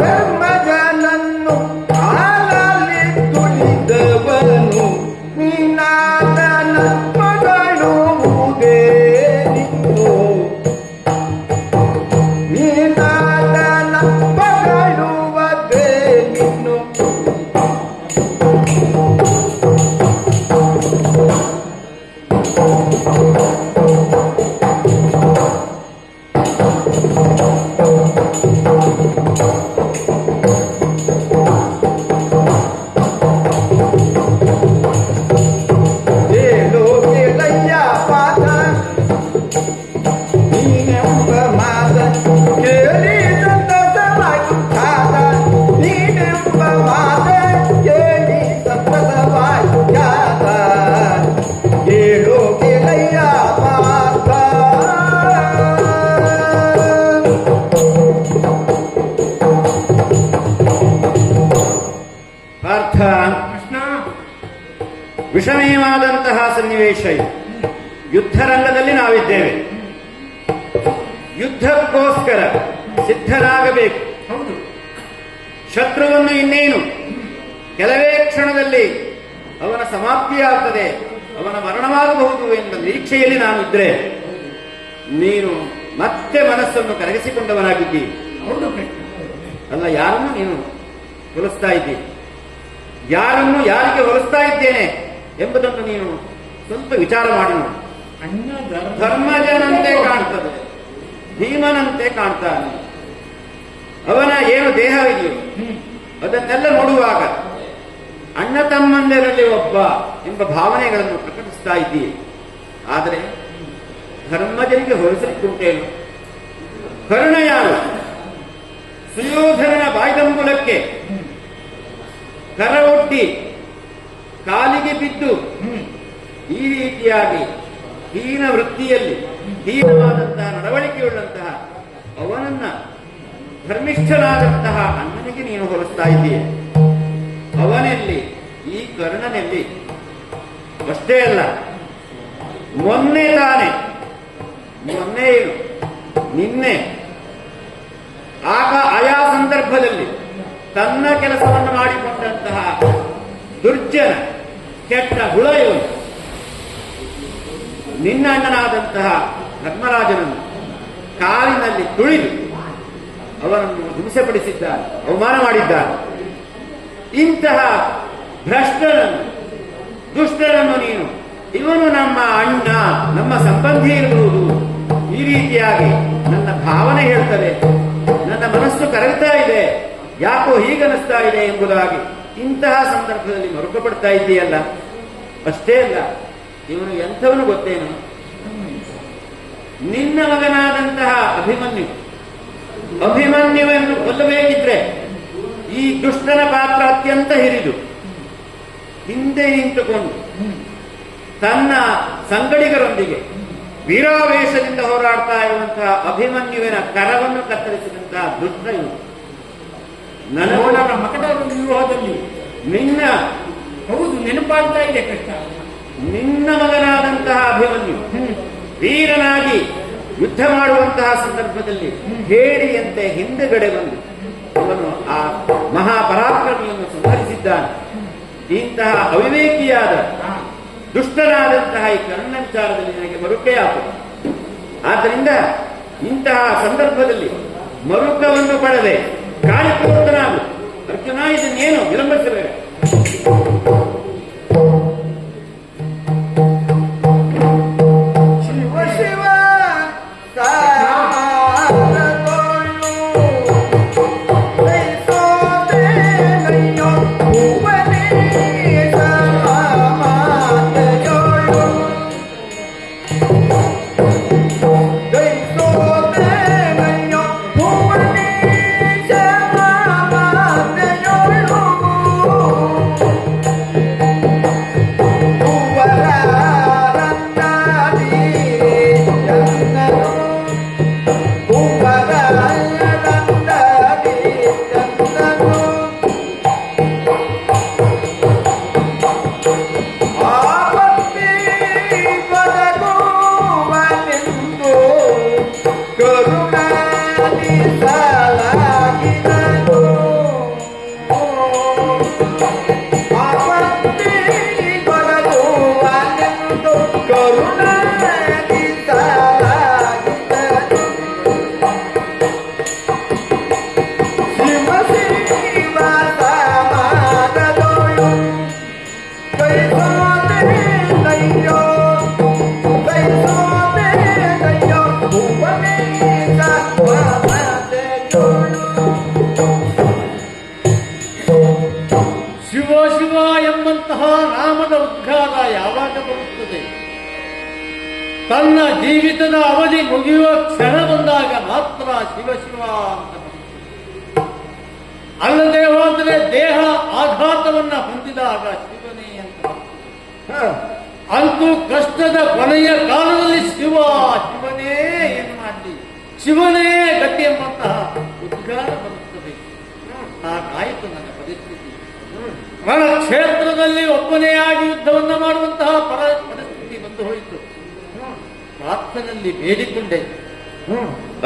ಧರ್ಮಜನನ್ನು ಕಾಲಲಿದ್ದು ವಿಷಮಯವಾದಂತಹ ಸನ್ನಿವೇಶ ಇದು. ಯುದ್ಧ ರಂಗದಲ್ಲಿ ನಾವಿದ್ದೇವೆ. ಯುದ್ಧಕ್ಕೋಸ್ಕರ ಸಿದ್ಧರಾಗಬೇಕು. ಹೌದು. ಶತ್ರುವನ್ನು ಇನ್ನೇನು ಕೆಲವೇ ಕ್ಷಣದಲ್ಲಿ ಅವನ ಸಮಾಪ್ತಿಯಾಗ್ತದೆ, ಅವನ ಮರಣವಾಗಬಹುದು ಎಂಬ ನಿರೀಕ್ಷೆಯಲ್ಲಿ ನಾನಿದ್ರೆ ನೀನು ಮತ್ತೆ ಮನಸ್ಸನ್ನು ಕರಗಿಸಿಕೊಂಡವನಾಗಿದ್ದೀ. ಹೌದು ಕೃಷ್ಣ. ಅಲ್ಲ, ಯಾರನ್ನು ನೀನು ಹೋಲಿಸ್ತಾ ಇದ್ದೀನಿ, ಯಾರನ್ನು ಯಾರಿಗೆ ಹೋಲಿಸ್ತಾ ಇದ್ದೇನೆ ಎಂಬುದನ್ನು ನೀನು ಸ್ವಲ್ಪ ವಿಚಾರ ಮಾಡಿ ನೋಡಿ. ಅಣ್ಣ ಧರ್ಮಜನಂತೆ ಕಾಣ್ತದೆ, ಭೀಮನಂತೆ ಕಾಣ್ತಾನೆ. ಅವನ ಏನು ದೇಹವಿದೆಯೋ ಅದನ್ನೆಲ್ಲ ನೋಡುವಾಗ ಅಣ್ಣ ತಮ್ಮಂದಿರಲ್ಲಿ ಒಬ್ಬ ಎಂಬ ಭಾವನೆಗಳನ್ನು ಪ್ರಕಟಿಸ್ತಾ ಇದ್ದೀವಿ. ಆದರೆ ಧರ್ಮಜನಿಗೆ ಹೋಲಿಸಲಿಕ್ಕುಂಟೇನು? ಕರ್ಣ ಯಾರು? ಸುಯೋಧನನ ಬಾಯ್ದಂಬುಲಕ್ಕೆ ಕರ ಒಡ್ಡಿ ಕಾಲಿಗೆ ಬಿದ್ದು ಈ ರೀತಿಯಾಗಿ ಹೀನ ವೃತ್ತಿಯಲ್ಲಿ ಹೀನವಾದಂತಹ ನಡವಳಿಕೆಯುಳ್ಳಂತಹ ಅವನನ್ನ ಧರ್ಮಿಷ್ಠನಾದಂತಹ ಅಣ್ಣನಿಗೆ ನೀನು ಹೋಲಿಸ್ತಾ ಇದ್ದೀಯ. ಅವನಲ್ಲಿ ಈ ಕರ್ಣನಲ್ಲಿ ಅಷ್ಟೇ ಅಲ್ಲ, ಮೊನ್ನೆ ಏನು ನಿನ್ನೆ ಆಯಾ ಸಂದರ್ಭದಲ್ಲಿ ತನ್ನ ಕೆಲಸವನ್ನು ಮಾಡಿಕೊಂಡಂತಹ ದುರ್ಜನ ಕೆಟ್ಟ ಹುಳ ಇವನು ನಿನ್ನ ಅಣ್ಣನಾದಂತಹ ಧರ್ಮರಾಜನನ್ನು ಕಾಲಿನಲ್ಲಿ ತುಳಿದು ಅವನನ್ನು ಹಿಂಸೆಪಡಿಸಿದ್ದಾನೆ, ಅವಮಾನ ಮಾಡಿದ್ದಾನೆ. ಇಂತಹ ಭ್ರಷ್ಟನನ್ನು ದುಷ್ಟನನ್ನು ನೀನು ಇವನು ನಮ್ಮ ಅಣ್ಣ, ನಮ್ಮ ಸಂಬಂಧಿ ಇರಬಹುದು, ಈ ರೀತಿಯಾಗಿ ನನ್ನ ಭಾವನೆ ಹೇಳ್ತದೆ, ನನ್ನ ಮನಸ್ಸು ಕರಗ್ತಾ ಇದೆ, ಯಾಕೋ ಹೀಗನಿಸ್ತಾ ಇದೆ ಎಂಬುದಾಗಿ ಇಂತಹ ಸಂದರ್ಭದಲ್ಲಿ ಮರುಕಪಡ್ತಾ ಇದ್ದೀಯಲ್ಲ. ಅಷ್ಟೇ ಅಲ್ಲ, ಇವನು ಎಂಥವನು ಗೊತ್ತೇನು? ನಿನ್ನ ಮಗನಾದಂತಹ ಅಭಿಮನ್ಯುವನ್ನು ಕೊಲ್ಲಬೇಕಿದ್ರೆ ಈ ದುಷ್ಟನ ಪಾತ್ರ ಅತ್ಯಂತ ಹಿರಿದು ಹಿಂದೆ ನಿಂತುಕೊಂಡು ತನ್ನ ಸಂಗಡಿಗರೊಂದಿಗೆ ವೀರಾವೇಶದಿಂದ ಹೋರಾಡ್ತಾ ಇರುವಂತಹ ಅಭಿಮನ್ಯುವಿನ ಕರವನ್ನು ಕತ್ತರಿಸಿದಂತಹ ದುಷ್ಟ ಇವನು. ನನ್ನ ಮಕದ ವಿವಾಹದಲ್ಲಿ ನಿನ್ನ ಹೌದು ನೆನಪಾಗ್ತಾ ಇದೆ ಕೃಷ್ಣ. ನಿನ್ನ ಮಗನಾದಂತಹ ಅಭಿಮನ್ಯು ವೀರನಾಗಿ ಯುದ್ಧ ಮಾಡುವಂತಹ ಸಂದರ್ಭದಲ್ಲಿ ಹೇಡಿಯಂತೆ ಹಿಂದೆಗಡೆ ಬಂದು ಅವನು ಆ ಮಹಾಪರಾಕ್ರಮಿಯನ್ನು ಸಂಹರಿಸಿದ್ದಾನೆ. ಇಂತಹ ಅವಿವೇಕಿಯಾದ ದುಷ್ಟನಾದಂತಹ ಈ ಕರ್ಣಾಚಾರದಲ್ಲಿ ನನಗೆ ಮರುಕೆಯಾಗುತ್ತದೆ. ಆದ್ದರಿಂದ ಇಂತಹ ಸಂದರ್ಭದಲ್ಲಿ ಮರುಕವನ್ನು ಪಡೆದೆ ಕಾಳಿಪುತ್ರನಾಗು. ಅರ್ಜುನ, ಇದನ್ನೇನು ವಿಳಂಬಿಸಬೇಡ. ಶಿವ ಶಿವ ಸಾರದೊಳು ದೈಸೋದೇನಯ್ಯೋ ಭುವನೇಶ ಮಾತೆಯೊಳು ದೈಸೋದೇನಯ್ಯೋ ಭುವನೇಶ ಮಾತೆಯೊಳು ಶಿವ ಶಿವ ಎಂಬಂತಹ ನಾಮದ ಉದ್ಗಾರ ಯಾವಾಗ ಬರುತ್ತದೆ? ತನ್ನ ಜೀವಿತದ ಅವಧಿ ಮುಗಿಯುವ ಕ್ಷಣ ಬಂದಾಗ ಮಾತ್ರ ಶಿವ ಶಿವ ಅಂತ ಬರುತ್ತದೆ. ಅಲ್ಲದೆ ಹೋದರೆ ದೇಹ ಆಘಾತವನ್ನ ಹೊಂದಿದಾಗ ಶಿವನೇ ಅಂತ ಬರುತ್ತದೆ. ಅಂತೂ ಕಷ್ಟದ ಕೊನೆಯ ಕಾಲದಲ್ಲಿ ಶಿವನೇ ಏನು ಮಾಡಲಿ, ಶಿವನೇ ಗತಿ ಎಂಬಂತಹ ಉದ್ಗಾರ ಬರುತ್ತದೆ. ಹಾಗಾಯಿತು ನನ್ನ ಪರಿಸ್ಥಿತಿ. ಕ್ಷೇತ್ರದಲ್ಲಿ ಒಬ್ಬನೇ ಆಗಿ ಯುದ್ಧವನ್ನು ಮಾಡುವಂತಹ ಪರಿಸ್ಥಿತಿ ಬಂದು ಹೋಯಿತು. ಪ್ರಾರ್ಥನೆಯಲ್ಲಿ ಬೇಡಿಕೊಂಡೆ,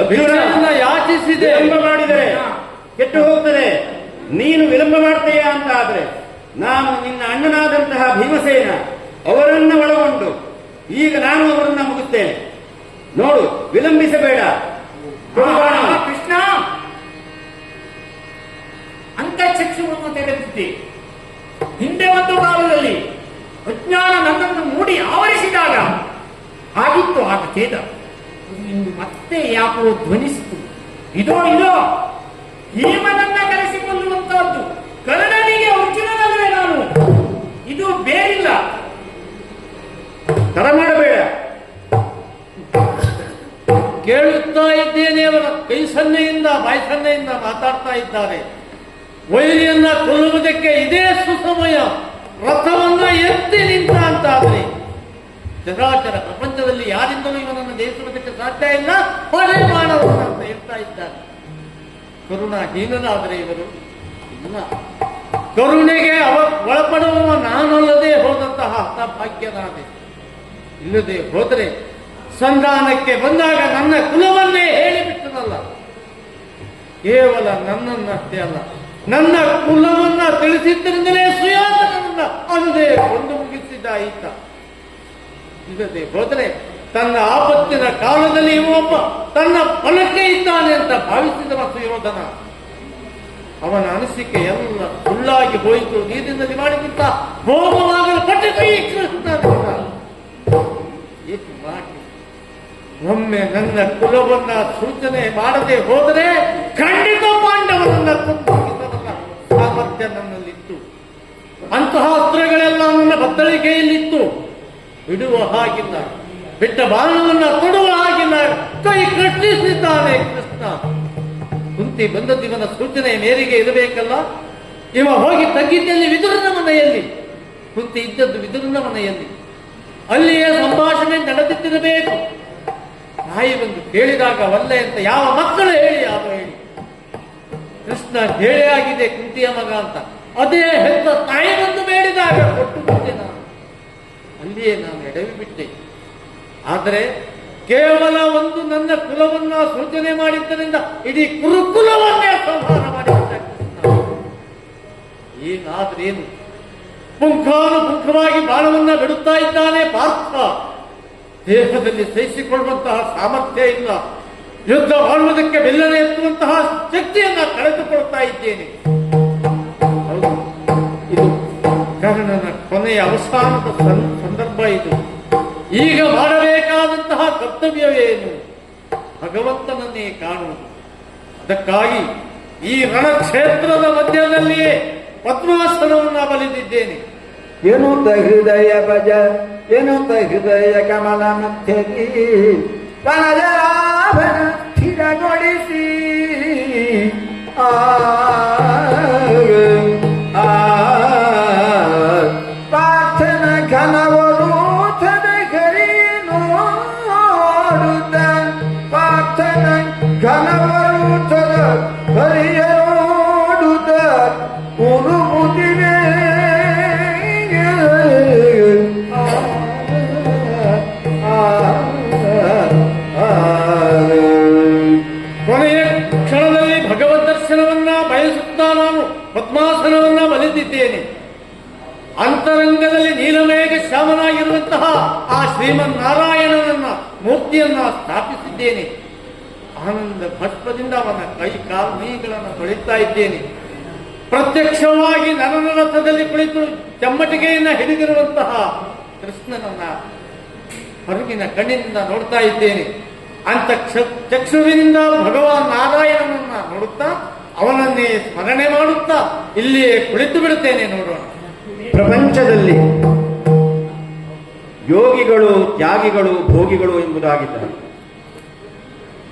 ಭಿಕ್ಷೆಯನ್ನ ಯಾಚಿಸಿದೆ. ವಿಳಂಬ ಮಾಡಿದರೆ ಕೆಟ್ಟು ಹೋಗ್ತದೆ. ನೀನು ವಿಳಂಬ ಮಾಡ್ತೀಯ ಅಂತ ಆದ್ರೆ ನಾನು ನಿನ್ನ ಅಣ್ಣನಾದಂತಹ ಭೀಮಸೇನ ಅವರನ್ನ ಒಳಗೊಂಡು ಈಗ ನಾನು ಅವರನ್ನ ಮುಗಿಸ್ತೇನೆ. ನೋಡು, ವಿಳಂಬಿಸಬೇಡ. ಕೃಷ್ಣ, ಅಂತಃಚಕ್ಷುವನ್ನು ತೆಗೆದಿದ್ದೆ. ಹಿಂದೆ ಒಂದು ಕಾಲದಲ್ಲಿ ಅಜ್ಞಾನ ನನ್ನನ್ನು ಮೂಡಿ ಆವರಿಸಿದಾಗ ಆಗಿತ್ತು ಆಗ ಖೇದ. ಇಂದು ಮತ್ತೆ ಯಾಕೋ ಧ್ವನಿಸಿತು. ಇದೋ ಭೀಮನನ್ನ ಕರೆಸಿಕೊಳ್ಳುವಂತಹದ್ದು. ಕರ್ಣನಿಗೆ ಅರ್ಜುನನಲ್ಲವೇ ನಾನು. ಇದು ಬೇರಿಲ್ಲ. ತಡ ಮಾಡಬೇಡ. ಕೇಳುತ್ತಾ ಇದ್ದೇನೆ. ಅವರ ಕೈ ಸನ್ನೆಯಿಂದ ಬಾಯಿ ಸನ್ನೆಯಿಂದ ಮಾತಾಡ್ತಾ ಇದ್ದಾರೆ. ವೈರಿಯನ್ನ ಕೊಲ್ಲುವುದಕ್ಕೆ ಇದೇ ಸುಸಮಯ. ರಥವನ್ನ ಎತ್ತಿ ನಿಂತ ಅಂತಾದ್ರೆ ಚರಾಚರ ಪ್ರಪಂಚದಲ್ಲಿ ಯಾರಿಂದಲೂ ಇವನನ್ನು ಜಯಿಸುವುದಕ್ಕೆ ಸಾಧ್ಯ ಇಲ್ಲ. ಹೊರೆ ಮಾಡವರು ಅಂತ ಹೇಳ್ತಾ ಇದ್ದಾರೆ. ಕರುಣಾಹೀನರಾದರೆ ಇವರು ಇಲ್ಲ. ಕರುಣೆಗೆ ಒಳಪಡುವ ನಾನಲ್ಲದೆ ಹೋದಂತಹ ಹತಭಾಗ್ಯನಾದೆ. ಇಲ್ಲದೆ ಹೋದರೆ ಸಂಧಾನಕ್ಕೆ ಬಂದಾಗ ನನ್ನ ಕುಲವನ್ನೇ ಹೇಳಿಬಿಟ್ಟನಲ್ಲ. ಕೇವಲ ನನ್ನನ್ನಷ್ಟೇ ಅಲ್ಲ, ನನ್ನ ಕುಲವನ್ನ ತಿಳಿಸಿದ್ದರಿಂದಲೇ ಸುಯೋಧನನ್ನ ಅಲ್ಲದೆ ಒಂದು ಮುಗಿಸಿದ ಈತ. ಇಲ್ಲದೆ ಹೋದರೆ ತನ್ನ ಆಪತ್ತಿನ ಕಾಲದಲ್ಲಿ ಒಬ್ಬ ತನ್ನ ಫಲಕ್ಕೆ ಇದ್ದಾನೆ ಅಂತ ಭಾವಿಸಿದವ ಸುಯೋಧನ. ಅವನ ಅನಿಸಿಕೆ ಎಲ್ಲ ಸುಳ್ಳಾಗಿ ಹೋಯಿತು. ನೀರಿನಲ್ಲಿ ಮಾಡಿದಂತ ಭೋಗವಾಗಲು ಪಟ್ಟಿತು ಈ ಕೃಷ್ಣ. ಒಮ್ಮೆ ನನ್ನ ಕುಲವನ್ನ ಸೂಚನೆ ಮಾಡದೆ ಹೋದರೆ ಖಂಡಿತ ಪಾಂಡವರನ್ನ ಕೊಂದುಹಿಡಿದವರ ಸಾಮರ್ಥ್ಯ ನನ್ನಲ್ಲಿತ್ತು. ಅಂತಹ ಅಸ್ತ್ರಗಳೆಲ್ಲ ನನ್ನ ಬತ್ತಳಿಕೆಯಲ್ಲಿತ್ತು. ಬಿಡುವ ಹಾಗಿಲ್ಲ, ಬಿಟ್ಟ ಬಾಣವನ್ನ ಕೊಡುವ ಹಾಗಿಲ್ಲ. ಕೈ ಕಟ್ಟಿಸಿದ್ದಾನೆ ಕೃಷ್ಣ. ಕುಂತಿ ಬಂದದ್ದಿವನ ಸೂಚನೆಯ ಮೇರೆಗೆ ಇರಬೇಕಲ್ಲ. ಇವ ಹೋಗಿ ತಗ್ಗಿದ್ದಲ್ಲಿ ವಿದುರನ ಮನೆಯಲ್ಲಿ, ಕುಂತಿ ಇದ್ದದ್ದು ವಿದುರನ ಮನೆಯಲ್ಲಿ. ಅಲ್ಲಿಯೇ ಸಂಭಾಷಣೆ ನಡೆದಿದ್ದಿರಬೇಕು. ತಾಯಿ ಬಂದು ಕೇಳಿದಾಗ ಒಲ್ಲೆ ಅಂತ ಯಾವ ಮಕ್ಕಳು ಹೇಳಿ ಯಾವ ಹೇಳಿ. ಕೃಷ್ಣ ಹೇಳೆಯಾಗಿದೆ ಕುಂತಿಯ ಮಗ ಅಂತ. ಅದೇ ಹೆತ್ತ ತಾಯಿ ಬಂದು ಬೇಡಿದಾಗ ಕೊಟ್ಟು ಬಿಟ್ಟೆ ನಾನು. ಅಲ್ಲಿಯೇ ನಾನು ಎಡವಿ ಬಿಟ್ಟೆ. ಆದರೆ ಕೇವಲ ಒಂದು ನನ್ನ ಕುಲವನ್ನ ಸೂಚನೆ ಮಾಡಿದ್ದರಿಂದ ಇಡೀ ಕುರುಕುಲವನ್ನೇ ಸಂಹಾರ ಮಾಡಿಬಿಟ್ಟ ಕೃಷ್ಣ. ಏನಾದ್ರೇನು, ಪುಂಖಾನುಪುಂಖವಾಗಿ ಬಾಣವನ್ನ ಬಿಡುತ್ತಾ ಇದ್ದಾನೆ ಪಾರ್ಥ. ದೇಹದಲ್ಲಿ ಸಹಿಸಿಕೊಳ್ಳುವಂತಹ ಸಾಮರ್ಥ್ಯ ಇಲ್ಲ. ಯುದ್ಧ ಮಾಡುವುದಕ್ಕೆ ಬೆಲ್ಲನೆ ಎತ್ತುವಂತಹ ಶಕ್ತಿಯನ್ನ ಕಳೆದುಕೊಳ್ತಾ ಇದ್ದೇನೆ. ಹೌದು, ಇದು ಕರ್ಣನ ಕೊನೆಯ ಅವಸಾನದ ಸಂದರ್ಭ. ಇದು ಈಗ ಮಾಡಬೇಕಾದಂತಹ ಕರ್ತವ್ಯವೇನು? ಭಗವಂತನನ್ನೇ ಕಾಣುವುದು. ಅದಕ್ಕಾಗಿ ಈ ರಣಕ್ಷೇತ್ರದ ಮಧ್ಯದಲ್ಲಿಯೇ ಪದ್ಮಾಸನವನ್ನ ಬಲಿದಿದ್ದೇನೆ. ಎನ್ನುತ್ತ ಹೃದಯ ಭಜ, ಎನ್ನುತ್ತ ಹೃದಯ ಕಮಲ ಮಧ್ಯದಿ ಪನಜರಾಭನ ಸ್ಥಿರಗೊಳಿಸಿ ಪಾರ್ಥನ ಘನವರೂಥದ ಗರಿ ನೋಡುತ್ತ, ಪಾರ್ಥನ ಘನವರೂಥದ ಹರಿಯ ನೋಡುತ್ತ ಉರುಮುದಿವೆ. ಕೊನೆಯ ಕ್ಷಣದಲ್ಲಿ ಭಗವದ್ ದರ್ಶನವನ್ನ ಬಯಸುತ್ತಾ ನಾನು ಪದ್ಮಾಸನವನ್ನ ಬಲಿದಿದ್ದೇನೆ. ಅಂತರಂಗದಲ್ಲಿ ನೀಲಮೇಘ ಶ್ಯಾಮನಾಗಿರುವಂತಹ ಆ ಶ್ರೀಮನ್ನಾರಾಯಣನನ್ನ ಮೂರ್ತಿಯನ್ನ ಸ್ಥಾಪಿಸಿದ್ದೇನೆ. ಆನಂದ ಭಸ್ಮದಿಂದ ಅವನ ಕೈ ಕಾಲ್ಮೀಗಳನ್ನು ತೊಳಿತಾ ಇದ್ದೇನೆ. ಪ್ರತ್ಯಕ್ಷವಾಗಿ ನರನ ರಥದಲ್ಲಿ ಕುಳಿತು ಚಮ್ಮಟಿಗೆಯನ್ನ ಹಿಡಿದಿರುವಂತಹ ಕೃಷ್ಣನನ್ನ ಹೊರಗಿನ ಕಣ್ಣಿನಿಂದ ನೋಡ್ತಾ ಇದ್ದೇನೆ. ಅಂತ ಚಕ್ಷುವಿನಿಂದ ಭಗವಾನ್ ನಾರಾಯಣನನ್ನ ನೋಡುತ್ತಾ ಅವನನ್ನೇ ಸ್ಮರಣೆ ಮಾಡುತ್ತಾ ಇಲ್ಲಿಯೇ ಕುಳಿತು ಬಿಡುತ್ತೇನೆ. ನೋಡೋಣ. ಪ್ರಪಂಚದಲ್ಲಿ ಯೋಗಿಗಳು, ತ್ಯಾಗಿಗಳು, ಭೋಗಿಗಳು ಎಂಬುದಾಗಿದ್ದಾರೆ.